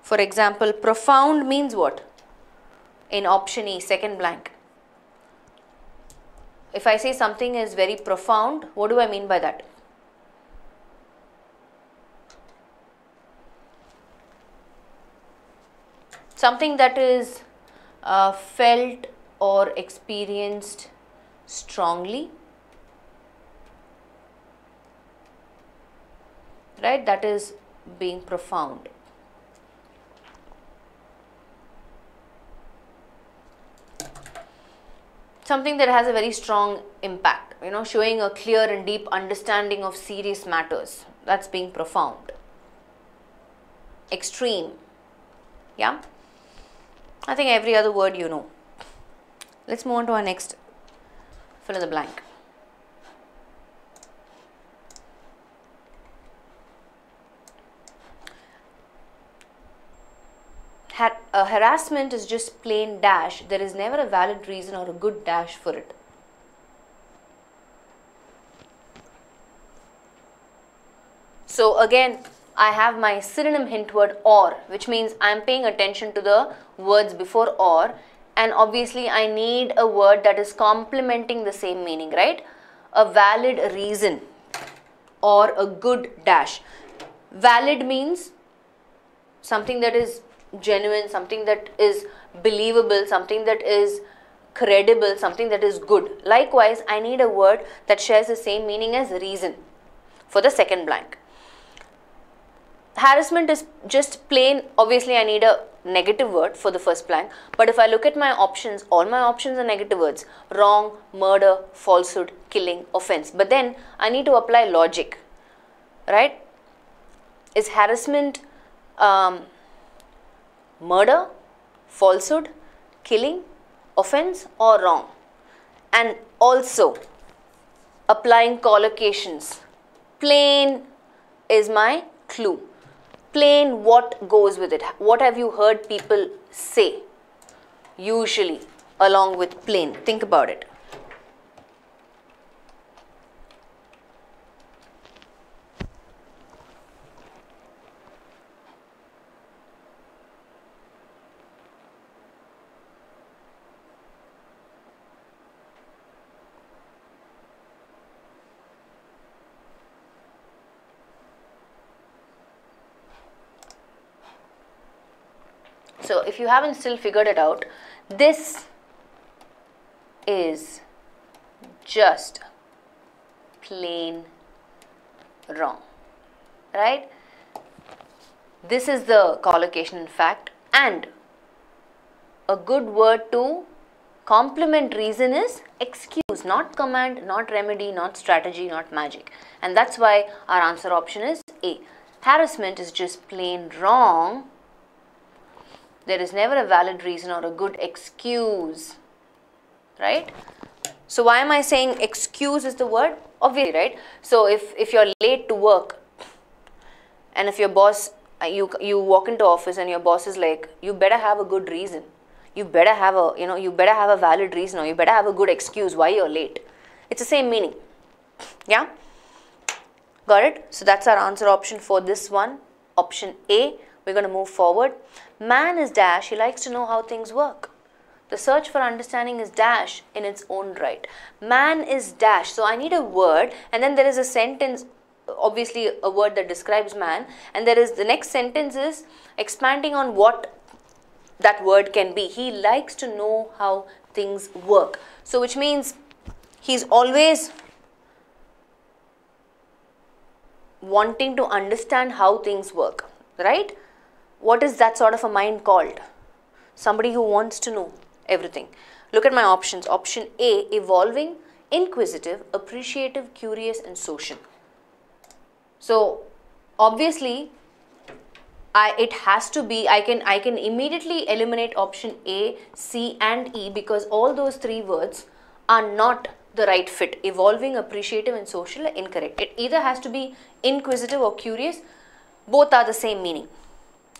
For example, profound means what? In option E, second blank. If I say something is very profound, what do I mean by that? Something that is felt or experienced strongly, right? That is being profound. Something that has a very strong impact, showing a clear and deep understanding of serious matters. That's being profound. Extreme. Yeah? I think every other word you know. Let's move on to our next fill in the blank. Harassment is just plain dash. There is never a valid reason or a good dash for it. So again, I have my synonym hint word or, which means I am paying attention to the words before or, and obviously I need a word that is complementing the same meaning, right? A valid reason or a good dash. Valid means something that is genuine, something that is believable, something that is credible, something that is good. Likewise, I need a word that shares the same meaning as reason for the second blank. Harassment is just plain, obviously I need a negative word for the first blank, but if I look at my options, all my options are negative words: wrong, murder, falsehood, killing, offense. But then I need to apply logic, right? Is harassment murder, falsehood, killing, offense, or wrong? And also applying collocations. Plain is my clue. Plain, what goes with it? What have you heard people say usually along with plain? Think about it. So if you haven't still figured it out, this is just plain wrong, right? This is the collocation in fact, and a good word to complement reason is excuse, not command, not remedy, not strategy, not magic. And that's why our answer option is A. Harassment is just plain wrong. There is never a valid reason or a good excuse, right? So why am I saying excuse is the word? Obviously, right? So if you're late to work and if your boss, you walk into office and your boss is like, you better have a good reason. You better have a, you better have a valid reason, or you better have a good excuse why you're late. It's the same meaning. Yeah? Got it? So that's our answer option for this one. Option A. We're going to move forward. Man is dash, he likes to know how things work. The search for understanding is dash in its own right. Man is dash. So I need a word, and then there is a sentence, obviously a word that describes man, and there is the next sentence is expanding on what that word can be. He likes to know how things work. So which means he's always wanting to understand how things work, right? What is that sort of a mind called? Somebody who wants to know everything. Look at my options. Option A, evolving, inquisitive, appreciative, curious, and social. So obviously it has to be, I can immediately eliminate option A, C and E because all those three words are not the right fit. Evolving, appreciative and social are incorrect. It either has to be inquisitive or curious. Both are the same meaning.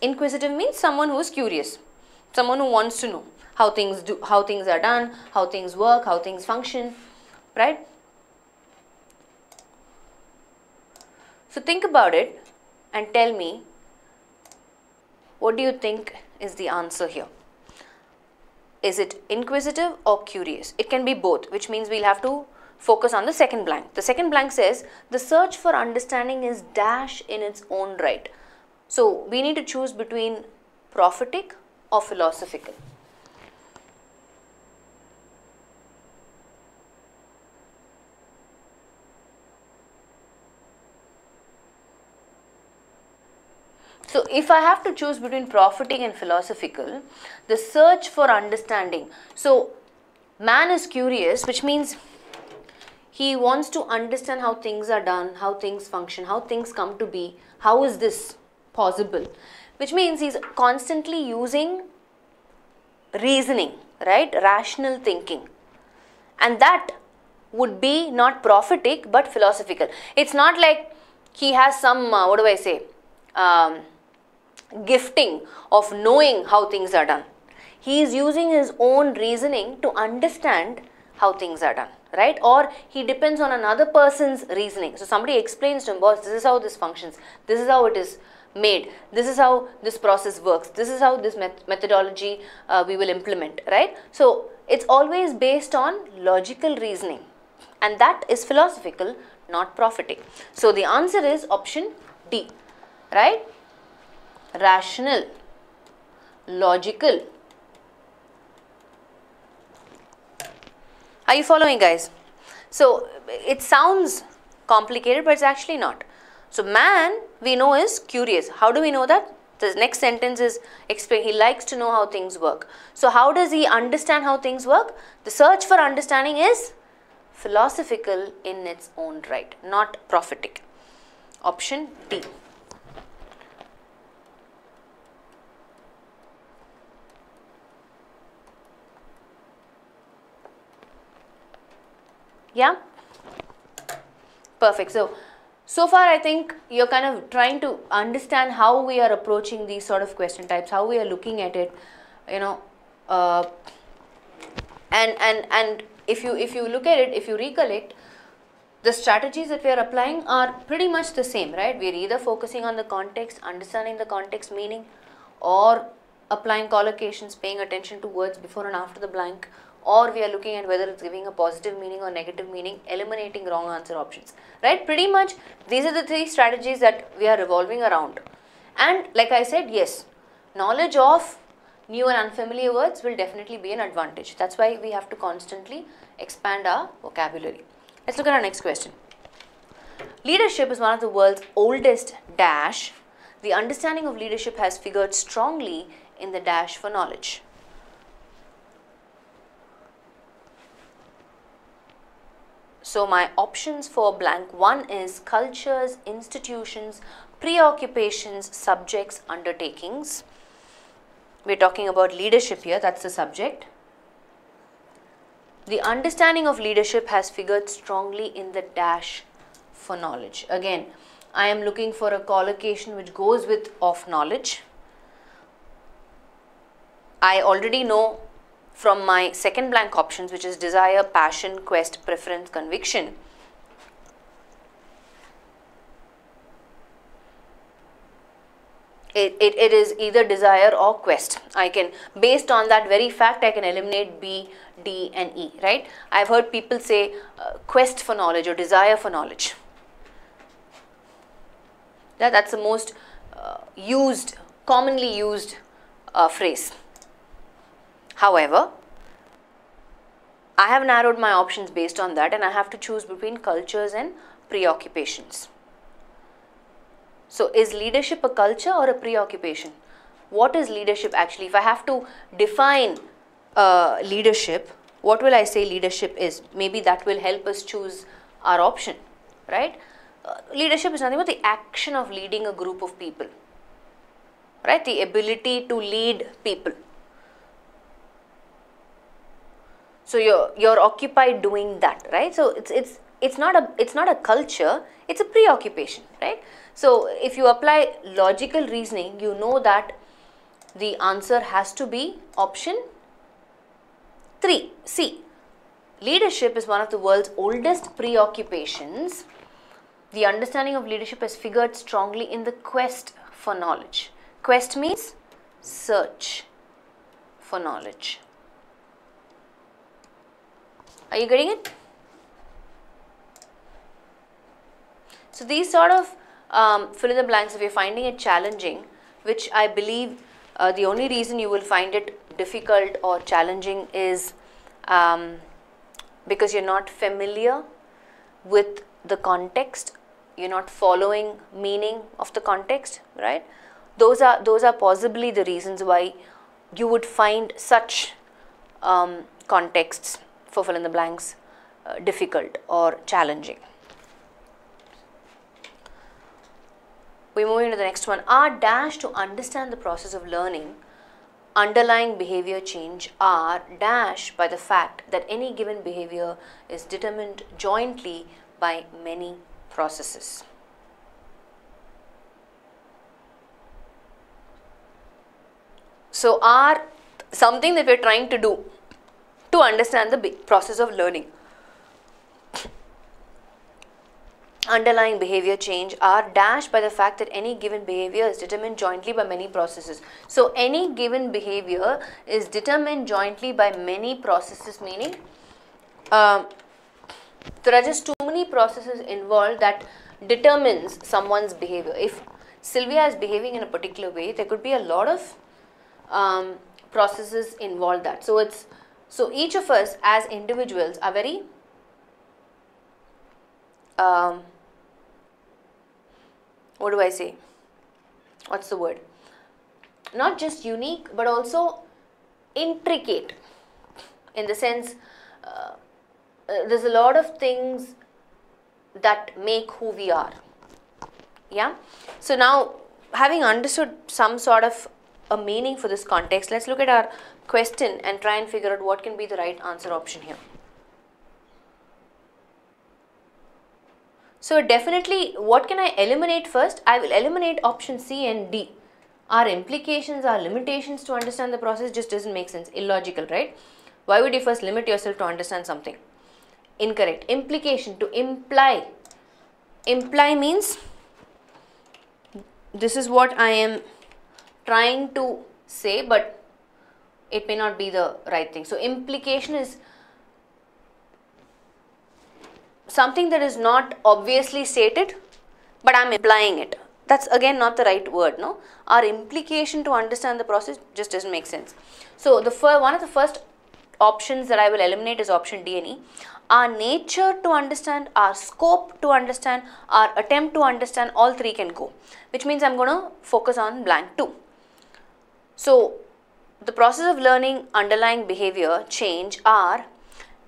Inquisitive means someone who is curious, someone who wants to know how things are done, how things work, how things function, right? So think about it and tell me, what do you think is the answer here? Is it inquisitive or curious? It can be both, which means we'll have to focus on the second blank. The second blank says, the search for understanding is dash in its own right. So we need to choose between prophetic or philosophical. So if I have to choose between prophetic and philosophical, the search for understanding. So man is curious, which means he wants to understand how things are done, how things function, how things come to be, how is this possible, which means he's constantly using reasoning, right, rational thinking, and that would be not prophetic but philosophical. It's not like he has some what do I say, gifting of knowing how things are done. He is using his own reasoning to understand how things are done, right? Or he depends on another person's reasoning. So somebody explains to him, boss, this is how this functions, this is how it is made, this is how this process works, this is how this methodology we will implement, right? So it's always based on logical reasoning, and that is philosophical, not prophetic. So the answer is option D, right? Rational, logical. Are you following, guys? So it sounds complicated, but it's actually not. So man, we know, is curious. How do we know that? The next sentence is explain. He likes to know how things work. So how does he understand how things work? The search for understanding is philosophical in its own right, not prophetic. Option D. Yeah? Perfect. So far I think you're kind of trying to understand how we are approaching these sort of question types, how we are looking at it, you know, and if you look at it, if you recollect, the strategies that we are applying are pretty much the same, right? We are either focusing on the context, understanding the context meaning, or applying collocations, paying attention to words before and after the blank, or we are looking at whether it's giving a positive meaning or negative meaning, eliminating wrong answer options, right? Pretty much these are the three strategies that we are revolving around. And like I said, yes, knowledge of new and unfamiliar words will definitely be an advantage. That's why we have to constantly expand our vocabulary. Let's look at our next question. Leadership is one of the world's oldest dash. The understanding of leadership has figured strongly in the dash for knowledge. So my options for blank 1 is cultures, institutions, preoccupations, subjects, undertakings. We're talking about leadership here, that's the subject. The understanding of leadership has figured strongly in the dash for knowledge. Again, I am looking for a collocation which goes with of knowledge. I already know from my second blank options, which is desire, passion, quest, preference, conviction. It is either desire or quest. I can, based on that very fact, I can eliminate B, D and E, right? I've heard people say quest for knowledge or desire for knowledge. That's the most commonly used phrase. However, I have narrowed my options based on that, and I have to choose between cultures and preoccupations. So is leadership a culture or a preoccupation? What is leadership actually? If I have to define leadership, what will I say leadership is? Maybe that will help us choose our option, right? Leadership is nothing but the action of leading a group of people. right? The ability to lead people. So you're occupied doing that, right? So it's not a culture, it's a preoccupation, right? So if you apply logical reasoning, you know that the answer has to be option 3, C. Leadership is one of the world's oldest preoccupations. The understanding of leadership is figured strongly in the quest for knowledge. Quest means search for knowledge. Are you getting it? So these sort of fill in the blanks, if you're finding it challenging, which I believe the only reason you will find it difficult or challenging is because you're not familiar with the context, you're not following meaning of the context, right? Those are possibly the reasons why you would find such contexts for fill in the blanks difficult or challenging. We move into the next one. Are dash to understand the process of learning, underlying behavior change are dash by the fact that any given behavior is determined jointly by many processes. So are something that we're trying to do to understand the process of learning, underlying behavior change are dashed by the fact that any given behavior is determined jointly by many processes. So any given behavior is determined jointly by many processes, meaning there are just too many processes involved that determines someone's behavior. If Sylvia is behaving in a particular way, there could be a lot of processes involved that. So each of us as individuals are very what do I say? What's the word? Not just unique, but also intricate, in the sense there's a lot of things that make who we are. Yeah. So now, having understood some sort of a meaning for this context, let's look at our question and try and figure out what can be the right answer option here. So definitely, what can I eliminate first? I will eliminate option C and D. Our implications, our limitations to understand the process just doesn't make sense. Illogical, right? Why would you first limit yourself to understand something? Incorrect. Implication, to imply. Imply means this is what I am trying to say, but it may not be the right thing. So implication is something that is not obviously stated, but I'm implying it. That's again not the right word, no? Our implication to understand the process just doesn't make sense. So one of the first options that I will eliminate is option D and E. Our nature to understand, our scope to understand, our attempt to understand, all three can go. Which means I'm going to focus on blank 2. So the process of learning, underlying behavior change are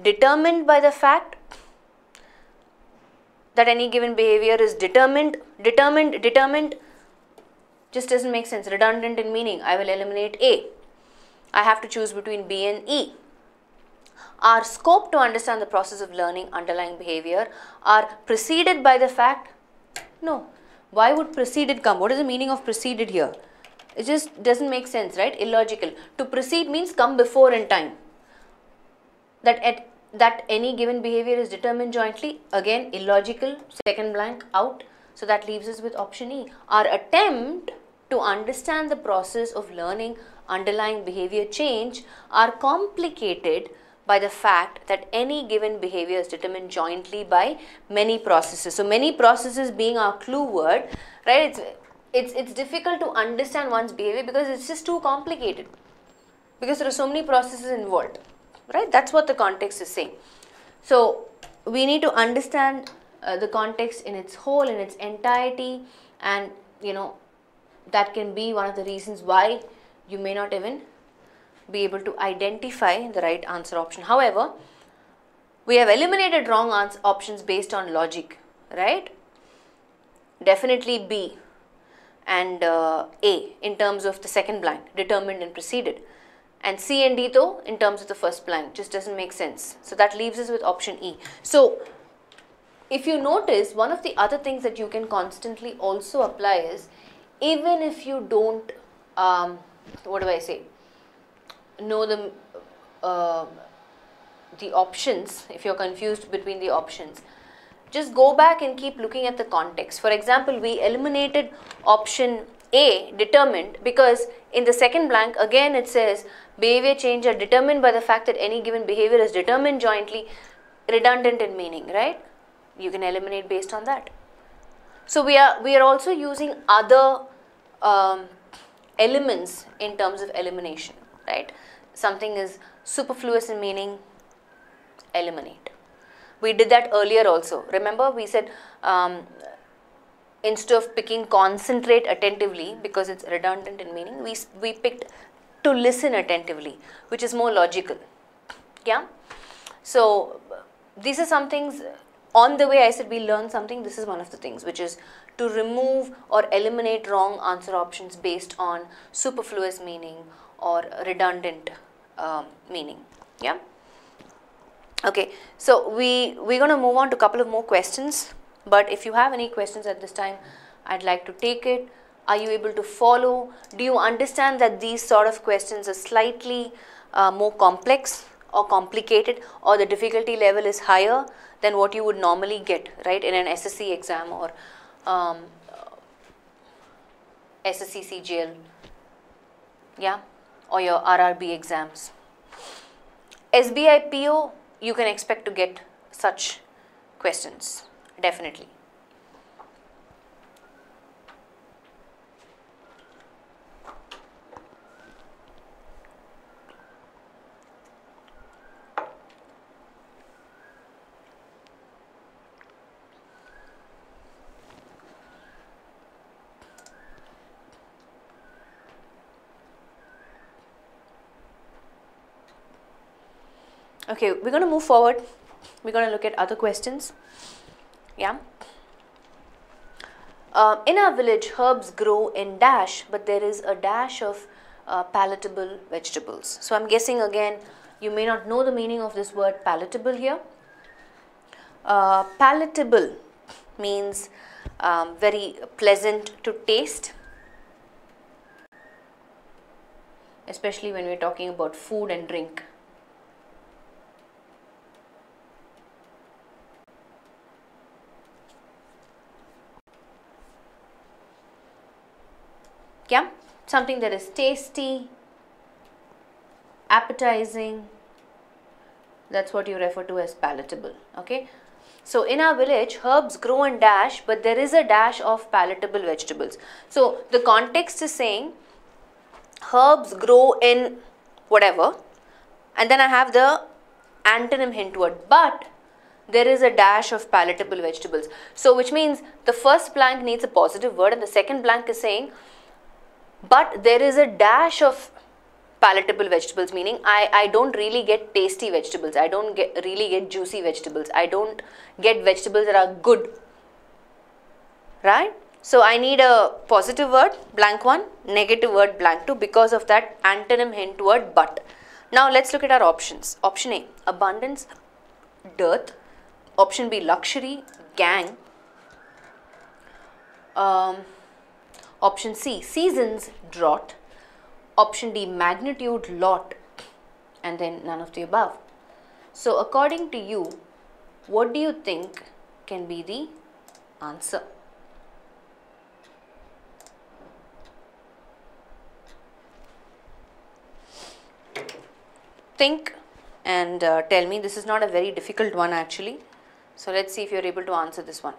determined by the fact that any given behavior is determined just doesn't make sense, redundant in meaning. I will eliminate A. I have to choose between B and E. Our scope to understand the process of learning, underlying behavior are preceded by the fact, no, why would preceded come? What is the meaning of preceded here? It just doesn't make sense, right? Illogical. To precede means come before in time. That any given behavior is determined jointly, again illogical, second blank out. So that leaves us with option E. Our attempt to understand the process of learning, underlying behavior change are complicated by the fact that any given behavior is determined jointly by many processes. So many processes being our clue word, right? It's difficult to understand one's behavior because it's just too complicated, because there are so many processes involved. Right, that's what the context is saying. So we need to understand the context in its whole, in its entirety, and that can be one of the reasons why you may not even be able to identify the right answer option. However, we have eliminated wrong options based on logic, right? Definitely B and A in terms of the second blank, determined and preceded, and C and D though in terms of the first blank. Just doesn't make sense. So that leaves us with option E. So if you notice, one of the other things that you can constantly also apply is, even if you don't, what do I say, know the options, if you're confused between the options, just go back and keep looking at the context. For example, we eliminated option A, determined, because in the second blank again it says behavior change are determined by the fact that any given behavior is determined jointly, redundant in meaning, right? You can eliminate based on that. So we are also using other elements in terms of elimination, right? Something is superfluous in meaning, eliminate. We did that earlier also. Remember, we said instead of picking concentrate attentively because it's redundant in meaning, we picked to listen attentively, which is more logical. Yeah. So these are some things. On the way I said we learn something, this is one of the things, which is to remove or eliminate wrong answer options based on superfluous meaning or redundant meaning. Yeah. Okay, so we're going to move on to a couple of more questions, but if you have any questions at this time, I'd like to take it. Are you able to follow? Do you understand that these sort of questions are slightly more complex or complicated, or the difficulty level is higher than what you would normally get, right, in an SSC exam or SSC CGL, yeah, or your RRB exams? SBI PO, you can expect to get such questions, definitely. Okay, we're going to move forward. We're going to look at other questions. Yeah. In our village, herbs grow in dash, but there is a dash of palatable vegetables. So I'm guessing again, you may not know the meaning of this word palatable here. Palatable means very pleasant to taste, especially when we're talking about food and drink. Yeah, something that is tasty, appetizing, that's what you refer to as palatable. Okay, so in our village, herbs grow in dash, but there is a dash of palatable vegetables. So the context is saying herbs grow in whatever, and then I have the antonym hint word, but there is a dash of palatable vegetables. So which means the first blank needs a positive word and the second blank is saying but there is a dash of palatable vegetables, meaning I don't really get tasty vegetables, I don't really get juicy vegetables, I don't get vegetables that are good, right? So I need a positive word, blank 1, negative word, blank 2, because of that antonym hint word but. Now let's look at our options. Option A, abundance, dearth. Option B, luxury, gang. Option C, seasons, drought. Option D, magnitude, lot, and then none of the above. So according to you, what do you think can be the answer? Think and tell me. This is not a very difficult one actually. So let's see if you're able to answer this one.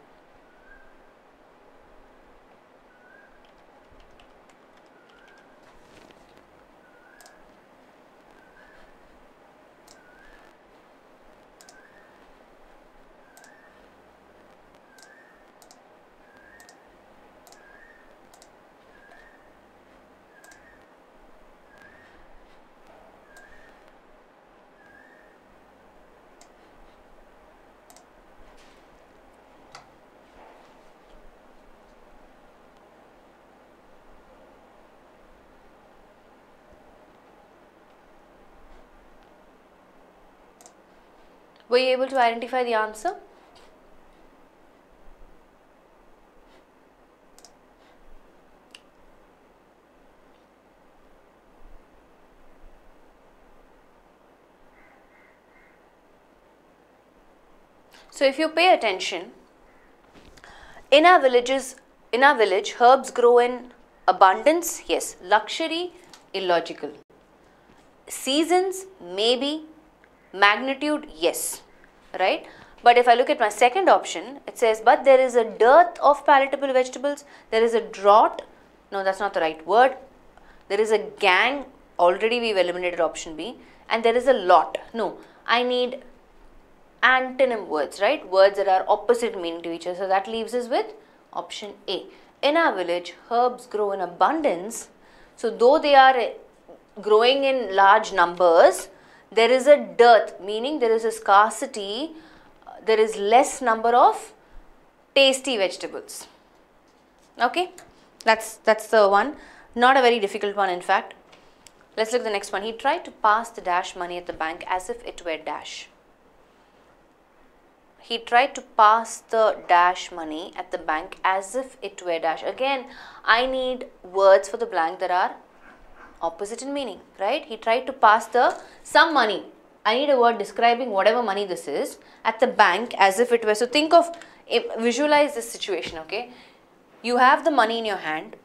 Were you able to identify the answer? So if you pay attention, in our village, herbs grow in abundance. Yes. Luxury, illogical. Seasons, maybe. Magnitude, yes. Right? But if I look at my second option, it says, but there is a dearth of palatable vegetables. There is a drought. No, that's not the right word. There is a gang. Already we've eliminated option B. And there is a lot. No, I need antonym words, right? Words that are opposite meaning to each other. So that leaves us with option A. In our village, herbs grow in abundance. So though they are growing in large numbers, there is a dearth, meaning there is a scarcity, there is less number of tasty vegetables. Okay, that's the one. Not a very difficult one, in fact. Let's look at the next one. He tried to pass the dash money at the bank as if it were dash. He tried to pass the dash money at the bank as if it were dash. Again, I need words for the blank that are opposite in meaning, right? He tried to pass some money. I need a word describing whatever money this is at the bank as if it were. So think of, visualize this situation, okay? You have the money in your hand.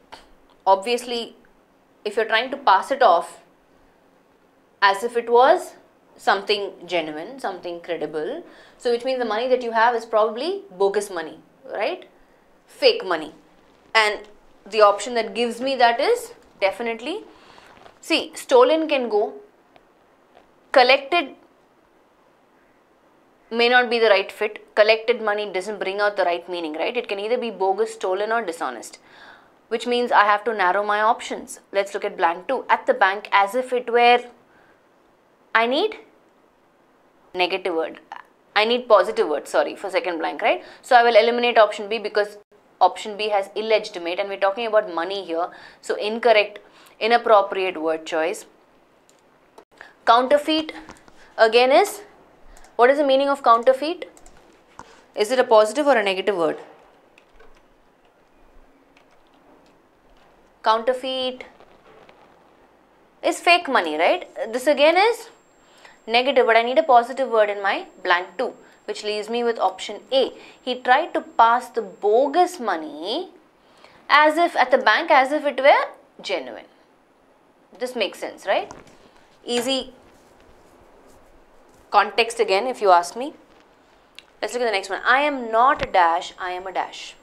Obviously, if you're trying to pass it off as if it was something genuine, something credible, so which means the money that you have is probably bogus money, right? Fake money. And the option that gives me that is definitely, see, stolen can go, collected may not be the right fit. Collected money doesn't bring out the right meaning, right? It can either be bogus, stolen or dishonest, which means I have to narrow my options. Let's look at blank 2. At the bank as if it were, I need negative word. I need positive word, sorry, for second blank, right? So I will eliminate option B because option B has illegitimate and we're talking about money here. So incorrect, inappropriate word choice. Counterfeit again is, what is the meaning of counterfeit? Is it a positive or a negative word? Counterfeit is fake money, right? This again is negative, but I need a positive word in my blank 2, which leaves me with option A. He tried to pass the bogus money as if at the bank as if it were genuine. This makes sense, right? Easy context again, if you ask me. Let's look at the next one. I am not a dash, I am a dash.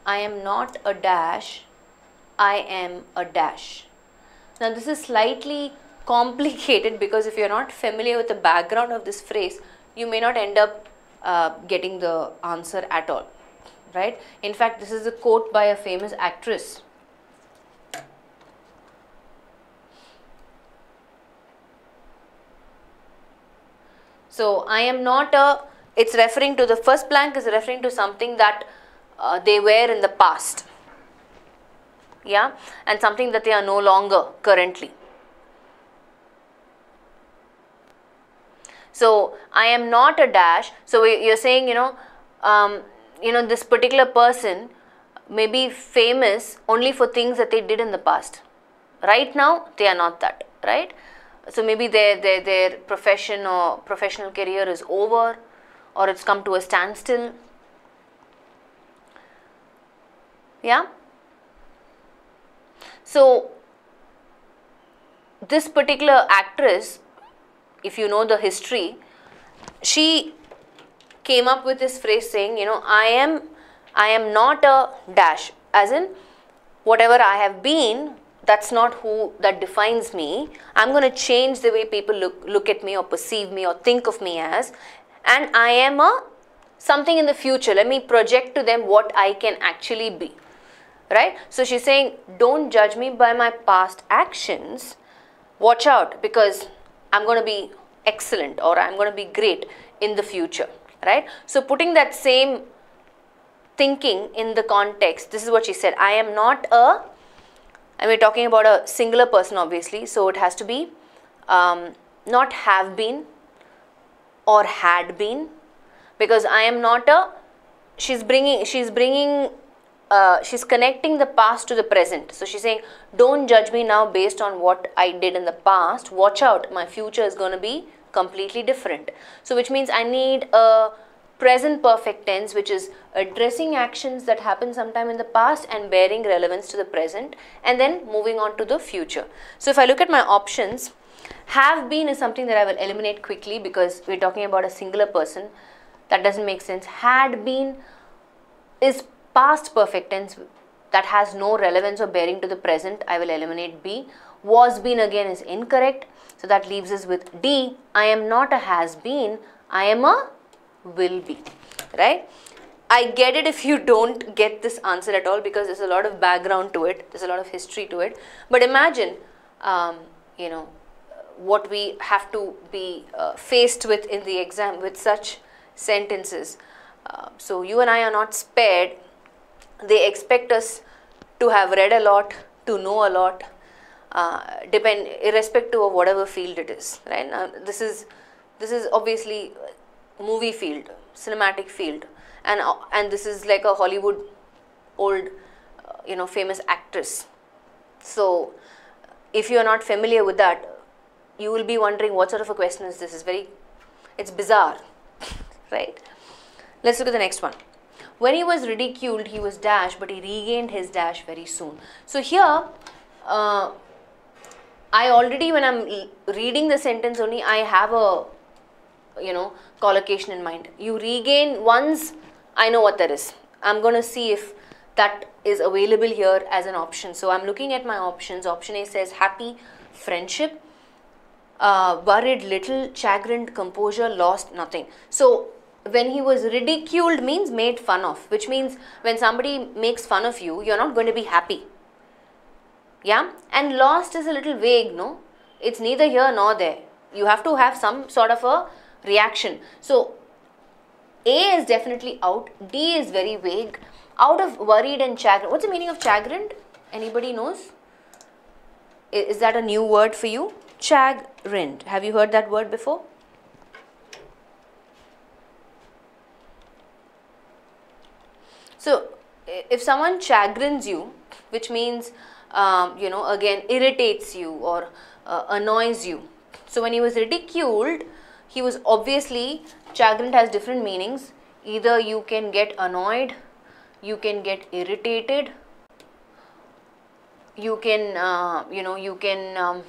I am not a dash, I am a dash. Now this is slightly complicated because if you're not familiar with the background of this phrase, you may not end up getting the answer at all, right? In fact, this is a quote by a famous actress. So I am not a, it's referring to, the first blank is referring to something that they were in the past, yeah, and something that they are no longer currently. So I am not a dash. So you're saying, this particular person may be famous only for things that they did in the past. Right now, they are not that, right? So maybe their profession or professional career is over, or it's come to a standstill. Yeah. So this particular actress, if you know the history, she came up with this phrase saying, I am not a dash, as in whatever I have been, that's not who that defines me. I'm going to change the way people look at me or perceive me or think of me as, and I am a something in the future. Let me project to them what I can actually be, right? So she's saying, don't judge me by my past actions. Watch out, because I'm going to be excellent or I'm going to be great in the future, right? So putting that same thinking in the context, this is what she said. I am not a, and we're talking about a singular person obviously, so it has to be not have been or had been, because I am not a, she's connecting the past to the present. So she's saying, don't judge me now based on what I did in the past. Watch out, my future is going to be completely different. So which means I need a present perfect tense which is addressing actions that happened sometime in the past and bearing relevance to the present, and then moving on to the future. So if I look at my options, have been is something that I will eliminate quickly because we're talking about a singular person. That doesn't make sense. Had been is past perfect tense that has no relevance or bearing to the present. I will eliminate B. Was been again is incorrect. So that leaves us with D. I am not a has been. I am a will be. Right? I get it if you don't get this answer at all because there's a lot of background to it. There's a lot of history to it. But imagine, you know, what we have to be faced with in the exam with such sentences. So you and I are not spared. They expect us to have read a lot, to know a lot, irrespective of whatever field it is, right? Now, this is obviously movie field, cinematic field, and this is like a Hollywood old, you know, famous actress. So if you are not familiar with that, you will be wondering what sort of a question is this. It's bizarre, right? Let's look at the next one. When he was ridiculed, he was dashed, but he regained his dash very soon. So here, I already, when I'm reading the sentence only, I have a, you know, collocation in mind. You regain once, I know what that is. I'm going to see if that is available here as an option. So I'm looking at my options. Option A says happy, friendship, worried little, chagrined, composure, lost, nothing. So when he was ridiculed means made fun of, which means when somebody makes fun of you, you're not going to be happy. Yeah? And lost is a little vague, no? It's neither here nor there. You have to have some sort of a reaction. So A is definitely out. D is very vague. Out of worried and chagrined. What's the meaning of chagrined? Anybody knows? Is that a new word for you? Chagrined. Have you heard that word before? So if someone chagrins you, which means, you know, again irritates you or annoys you. So when he was ridiculed, he was obviously, chagrined has different meanings. Either you can get annoyed, you can get irritated, you can, you know, you can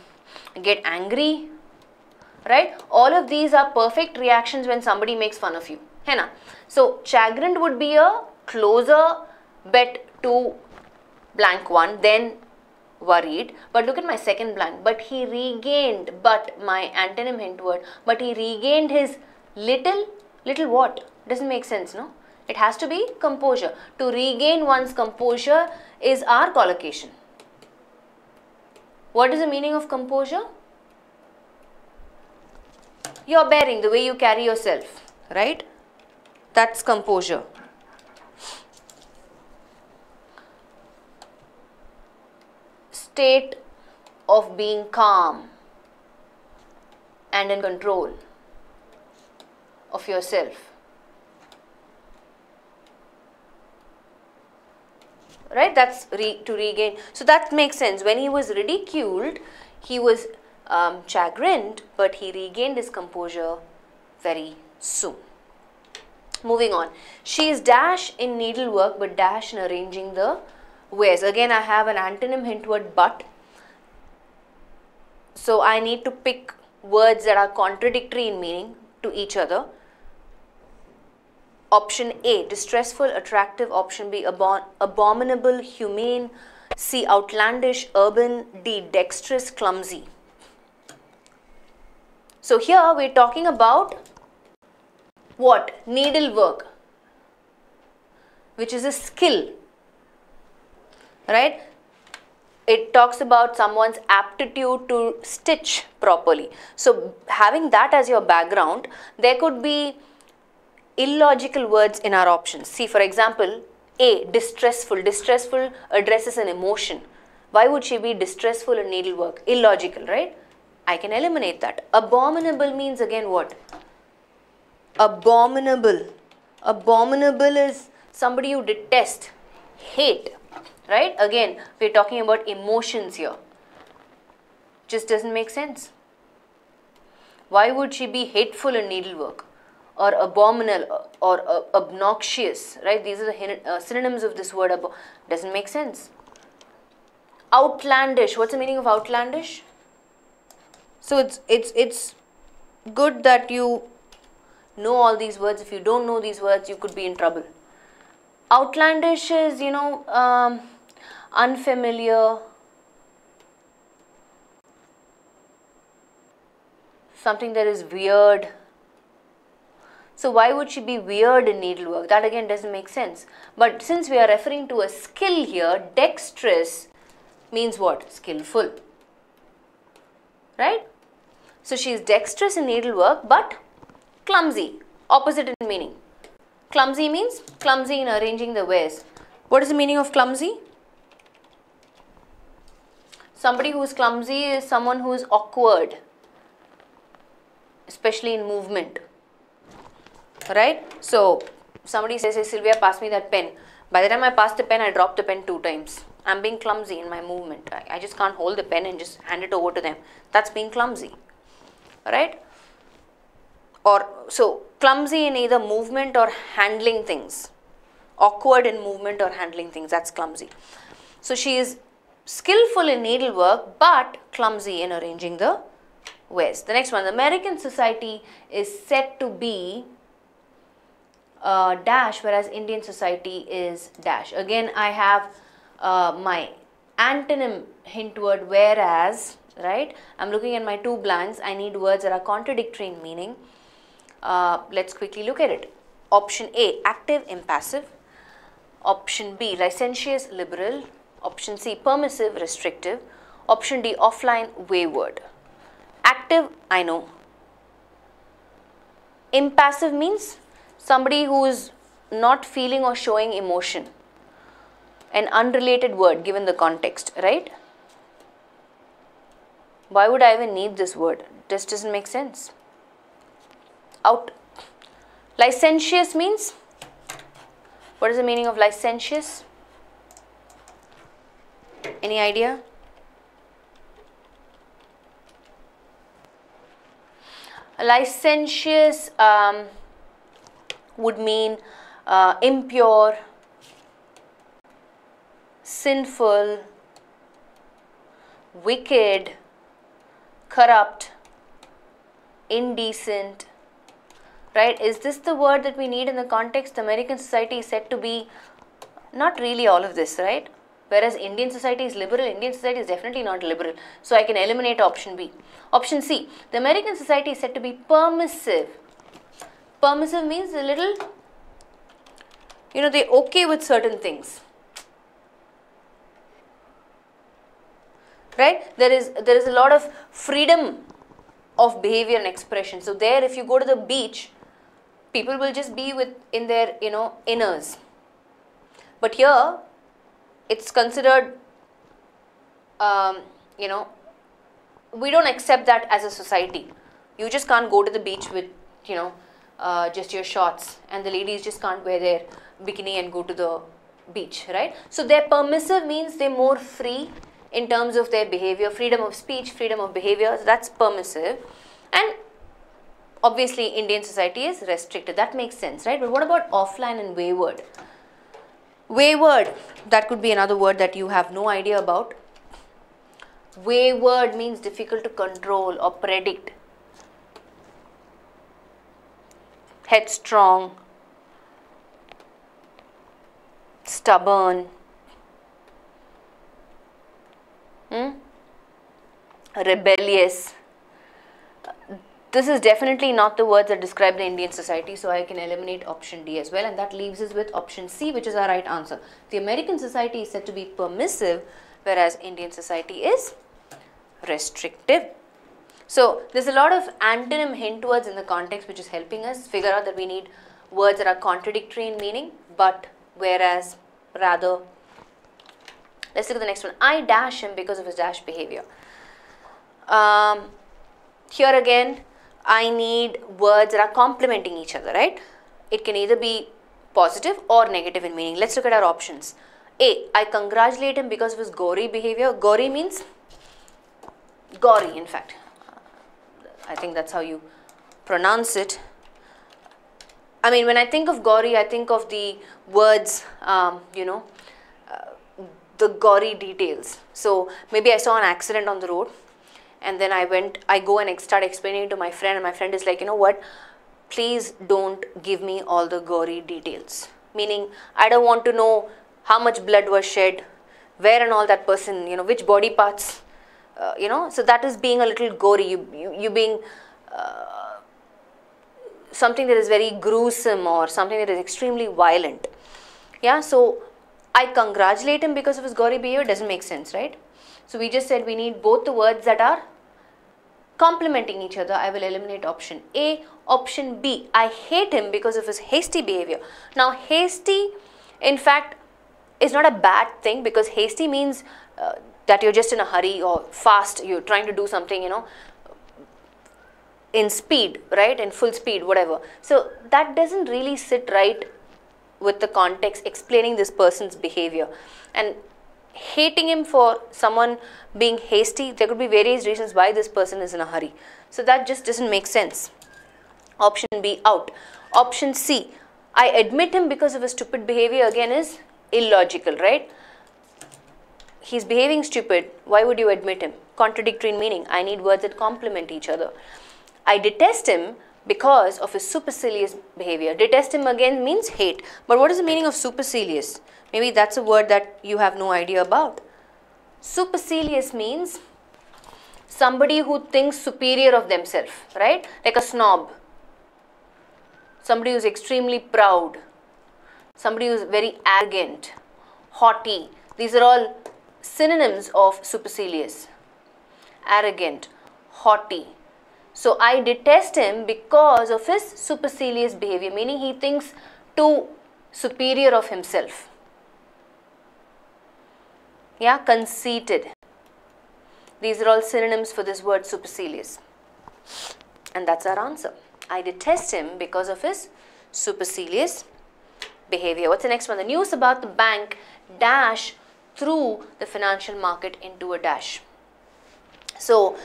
get angry, right? All of these are perfect reactions when somebody makes fun of you. Hai na? So chagrined would be a closer bet to blank one, then worried. But look at my second blank. But he regained, but my antonym hint word, but he regained his little what? Doesn't make sense, no? It has to be composure. To regain one's composure is our collocation. What is the meaning of composure? Your bearing, the way you carry yourself, right? That's composure. State of being calm and in control of yourself, right? That's to regain. So that makes sense. When he was ridiculed, he was chagrined, but he regained his composure very soon. Moving on. She is dash in needlework, but dash in arranging the wares. Again, I have an antonym hint word but. So I need to pick words that are contradictory in meaning to each other. Option A, distressful, attractive. Option B, abominable, humane. C, outlandish, urban. D, dexterous, clumsy. So here we're talking about what? Needlework, which is a skill, right? It talks about someone's aptitude to stitch properly. So having that as your background, there could be illogical words in our options. See, for example, A, distressful. Distressful addresses an emotion. Why would she be distressful in needlework? Illogical, right? I can eliminate that. Abominable means again what? Abominable. Abominable is somebody you detest, hate, right? Again, we're talking about emotions here. Just doesn't make sense. Why would she be hateful in needlework or abominable or obnoxious, right? These are the synonyms of this word. Doesn't make sense. Outlandish. What's the meaning of outlandish? So it's good that you know all these words. If you don't know these words, you could be in trouble. Outlandish is, unfamiliar, something that is weird. So why would she be weird in needlework? That again doesn't make sense. But since we are referring to a skill here, dexterous means what? Skillful. Right? So she is dexterous in needlework but clumsy. Opposite in meaning. Clumsy means clumsy in arranging the wares. What is the meaning of clumsy? Somebody who is clumsy is someone who is awkward, especially in movement. Right? So somebody says, hey Sylvia, pass me that pen. By the time I pass the pen, I drop the pen 2 times. I'm being clumsy in my movement. I just can't hold the pen and just hand it over to them. That's being clumsy. Right? Or so clumsy in either movement or handling things. Awkward in movement or handling things. That's clumsy. So she is skillful in needlework but clumsy in arranging the wares. The next one, the American society is said to be dash, whereas Indian society is dash. Again, I have my antonym hint word whereas, right? I'm looking at my 2 blanks. I need words that are contradictory in meaning. Let's quickly look at it. Option A, active, impassive. Option B, licentious, liberal. Option C, permissive, restrictive. Option D, offline, wayward. Active, I know. Impassive means somebody who is not feeling or showing emotion. An unrelated word given the context, right? Why would I even need this word? This doesn't make sense. Out. Licentious means, what is the meaning of licentious? Any idea? Licentious would mean impure, sinful, wicked, corrupt, indecent, right? Is this the word that we need in the context? The American society is said to be not really all of this, right? Whereas Indian society is liberal, Indian society is definitely not liberal. So I can eliminate option B. Option C, the American society is said to be permissive. Permissive means a little, they're okay with certain things. Right? There is a lot of freedom of behavior and expression. So there, if you go to the beach, people will just be in their, inners. But here, it's considered, we don't accept that as a society. You just can't go to the beach with, just your shorts, and the ladies just can't wear their bikini and go to the beach, right? So their permissive means they're more free in terms of their behavior, freedom of speech, freedom of behavior. So that's permissive. And obviously Indian society is restricted. That makes sense, right? But what about offline and wayward? Wayward, that could be another word that you have no idea about. Wayward means difficult to control or predict. Headstrong, stubborn, rebellious. This is definitely not the words that describe the Indian society, so I can eliminate option D as well, and that leaves us with option C, which is our right answer. The American society is said to be permissive, whereas Indian society is restrictive. So there's a lot of antonym hint words in the context which is helping us figure out that we need words that are contradictory in meaning, but, whereas, rather. Let's look at the next one. I dash him because of his dash behavior. Here again, I need words that are complementing each other, right? It can either be positive or negative in meaning. Let's look at our options. A, I congratulate him because of his gory behavior. Gory means gory, in fact. I think that's how you pronounce it. I mean, when I think of gory, I think of the words, the gory details. So maybe I saw an accident on the road, and then I go and start explaining it to my friend, and my friend is like, you know what, please don't give me all the gory details. Meaning, I don't want to know how much blood was shed, where and all that person, which body parts, so that is being a little gory, you being something that is very gruesome or something that is extremely violent. Yeah, so I congratulate him because of his gory behavior doesn't make sense, right? So we just said we need both the words that are complementing each other. I will eliminate option A. Option B, I hate him because of his hasty behavior. Now, hasty, in fact, is not a bad thing, because hasty means that you're just in a hurry or fast, you're trying to do something, in speed, right, in full speed, whatever. So that doesn't really sit right with the context explaining this person's behavior. And hating him for someone being hasty, there could be various reasons why this person is in a hurry. So that just doesn't make sense. Option B, out. Option C, I admit him because of his stupid behavior, again is illogical, right? He's behaving stupid, why would you admit him? Contradictory in meaning. I need words that complement each other. I detest him because of his supercilious behavior. Detest him again means hate. But what is the meaning of supercilious? Maybe that's a word that you have no idea about. Supercilious means somebody who thinks superior of themselves, right? Like a snob. Somebody who is extremely proud. Somebody who is very arrogant, haughty. These are all synonyms of supercilious. Arrogant, haughty. So I detest him because of his supercilious behavior, meaning he thinks too superior of himself. Yeah, conceited. These are all synonyms for this word supercilious. And that's our answer. I detest him because of his supercilious behavior. What's the next one? The news about the bank dash through the financial market into a dash. So,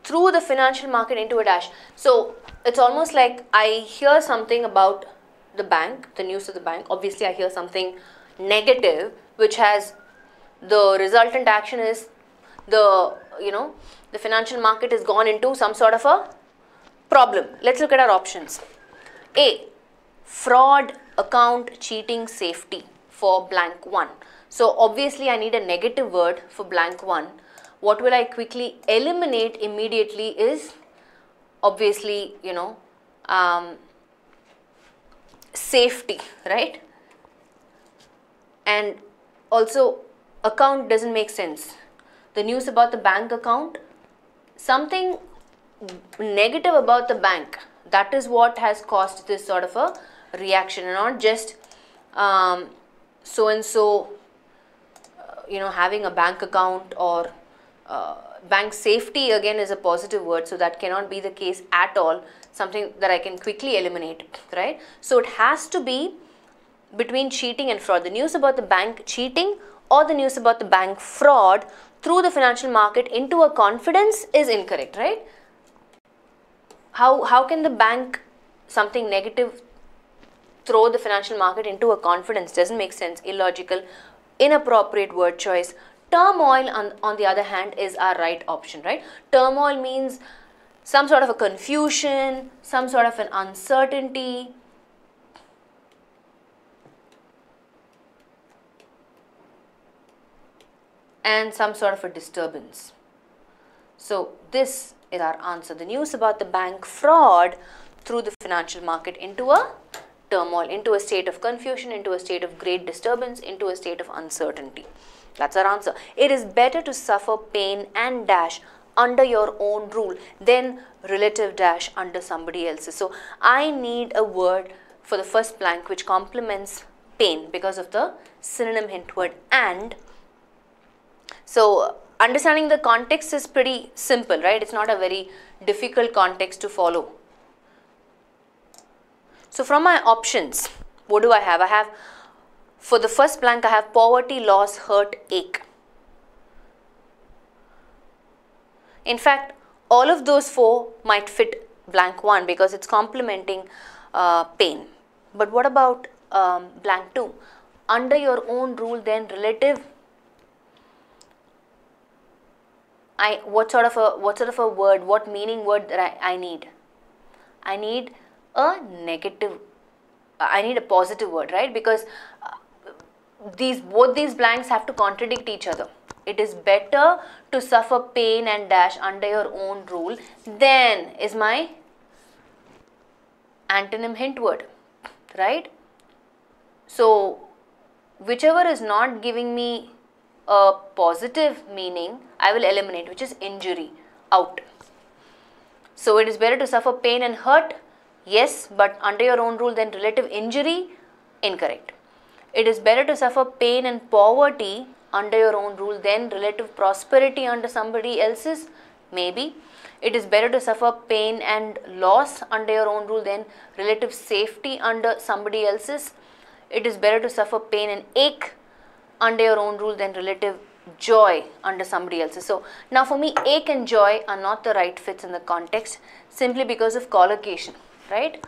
through the financial market into a dash. So, it's almost like I hear something about the bank, the news of the bank. Obviously, I hear something negative, which has the resultant action is the financial market has gone into some sort of a problem. Let's look at our options. A, fraud, account, cheating, safety for blank 1. So, obviously, I need a negative word for blank 1. What will I quickly eliminate immediately is obviously, safety, right? And also account doesn't make sense. The news about the bank account, something negative about the bank, that is what has caused this sort of a reaction, and not just so and so, having a bank account or bank safety again is a positive word, so that cannot be the case at all, something that I can quickly eliminate, right? So it has to be between cheating and fraud. The news about the bank cheating or the news about the bank fraud through the financial market into a confidence is incorrect, right? How can the bank, something negative, throw the financial market into a confidence? Doesn't make sense, illogical, inappropriate word choice. Turmoil, on the other hand, is our right option, right? Turmoil means some sort of a confusion, some sort of an uncertainty. And some sort of a disturbance. So this is our answer. The news about the bank fraud through the financial market into a turmoil, into a state of confusion, into a state of great disturbance, into a state of uncertainty. That's our answer. It is better to suffer pain and dash under your own rule than relative dash under somebody else's. So I need a word for the first blank which complements pain because of the synonym hint word and. So understanding the context is pretty simple, right? It's not a very difficult context to follow. So from my options, what do I have? I have, for the first blank, I have poverty, loss, hurt, ache. In fact, all of those four might fit blank 1 because it's complementing pain. But what about blank 2? Under your own rule, then relative. What sort of a word, what meaning word that I need? I need a negative, I need a positive word, right? Because both these blanks have to contradict each other. It is better to suffer pain and dash under your own rule than is my antonym hint word, right? So whichever is not giving me a positive meaning, I will eliminate, which is injury, out. So it is better to suffer pain and hurt, yes, but under your own rule than relative injury, incorrect. It is better to suffer pain and poverty under your own rule than relative prosperity under somebody else's, maybe. It is better to suffer pain and loss under your own rule than relative safety under somebody else's. It is better to suffer pain and ache under your own rule than relative joy under somebody else's. So now for me, ache and joy are not the right fits in the context simply because of collocation, right?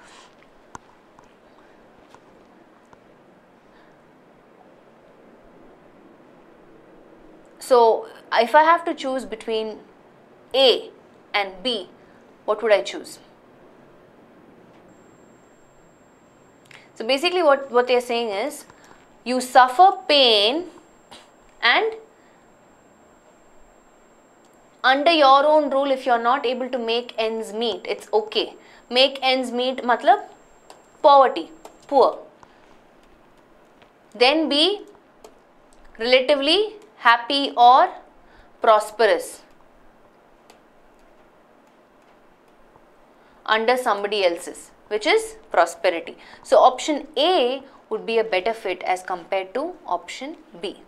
So if I have to choose between A and B, what would I choose? So basically what they are saying is, you suffer pain and under your own rule, if you are not able to make ends meet, it's okay. Make ends meet matlab poverty, poor. Then be relatively happy or prosperous under somebody else's, which is prosperity. So option A would be a better fit as compared to option B.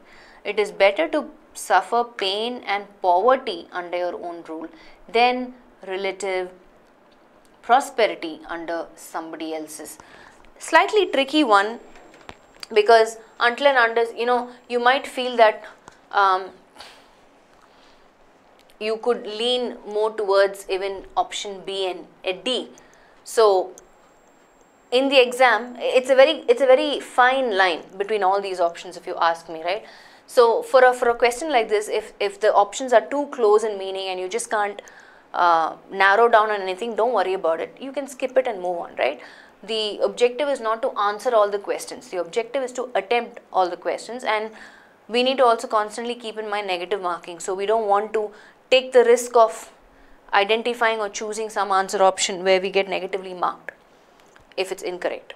It is better to suffer pain and poverty under your own rule than relative prosperity under somebody else's. Slightly tricky one, because until and unless, you might feel that you could lean more towards even option B and D. So in the exam, it's a very fine line between all these options, if you ask me, right? So for a question like this, if the options are too close in meaning and you just can't narrow down on anything, don't worry about it. You can skip it and move on, right? The objective is not to answer all the questions. The objective is to attempt all the questions, and we need to also constantly keep in mind negative marking. So we don't want to take the risk of identifying or choosing some answer option where we get negatively marked if it's incorrect.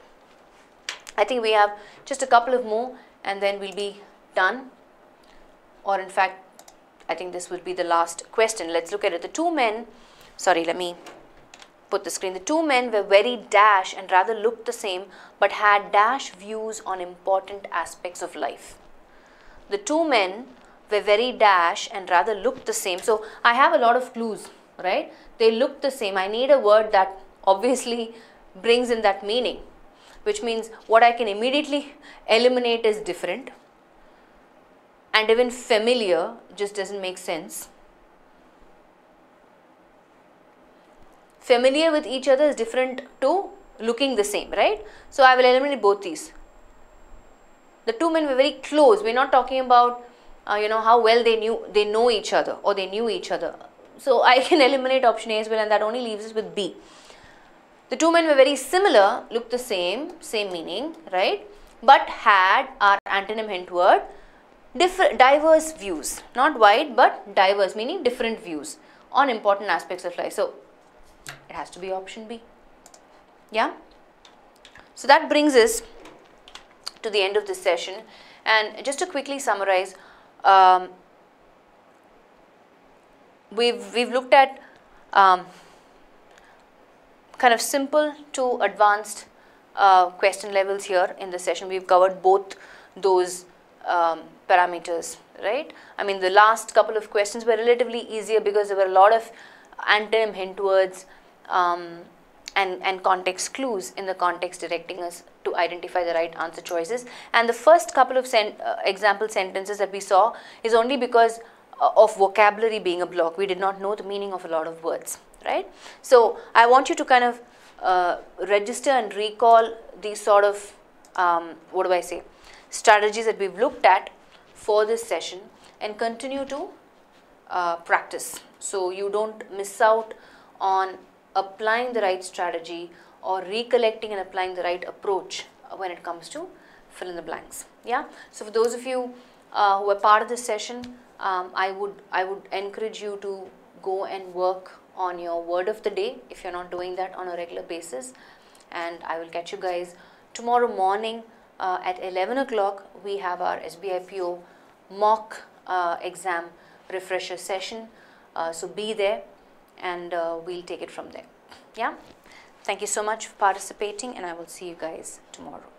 I think we have just a couple of more and then we'll be done. Or in fact, I think this will be the last question. Let's look at it. The two men, sorry, let me put the screen. The two men were very dash and rather looked the same, but had dash views on important aspects of life. The two men were very dash and rather looked the same. So I have a lot of clues, right? They look the same. I need a word that obviously brings in that meaning, which means what I can immediately eliminate is different. And even familiar just doesn't make sense. Familiar with each other is different to looking the same, right? So I will eliminate both these. The two men were very close. We're not talking about how well they know each other or they knew each other. So I can eliminate option A as well, and that only leaves us with B. The two men were very similar, looked the same meaning, right? But had our antonym hint word, diverse views, not wide but diverse, meaning different views on important aspects of life. So it has to be option B. Yeah. So that brings us to the end of this session, and just to quickly summarize, we've looked at kind of simple to advanced question levels here in the session. We've covered both those parameters right? I mean, the last couple of questions were relatively easier because there were a lot of antonym hint words and context clues in the context directing us to identify the right answer choices. And the first couple of example sentences that we saw is only because of vocabulary being a block. We did not know the meaning of a lot of words, right? So I want you to kind of register and recall these sort of, strategies that we've looked at for this session, and continue to practice, so you don't miss out on applying the right strategy or recollecting and applying the right approach when it comes to fill in the blanks. Yeah. So for those of you who are part of this session, I would encourage you to go and work on your word of the day if you're not doing that on a regular basis. And I will catch you guys tomorrow morning at 11 o'clock. We have our SBI PO mock exam refresher session. So be there, and we'll take it from there. Yeah. Thank you so much for participating, and I will see you guys tomorrow.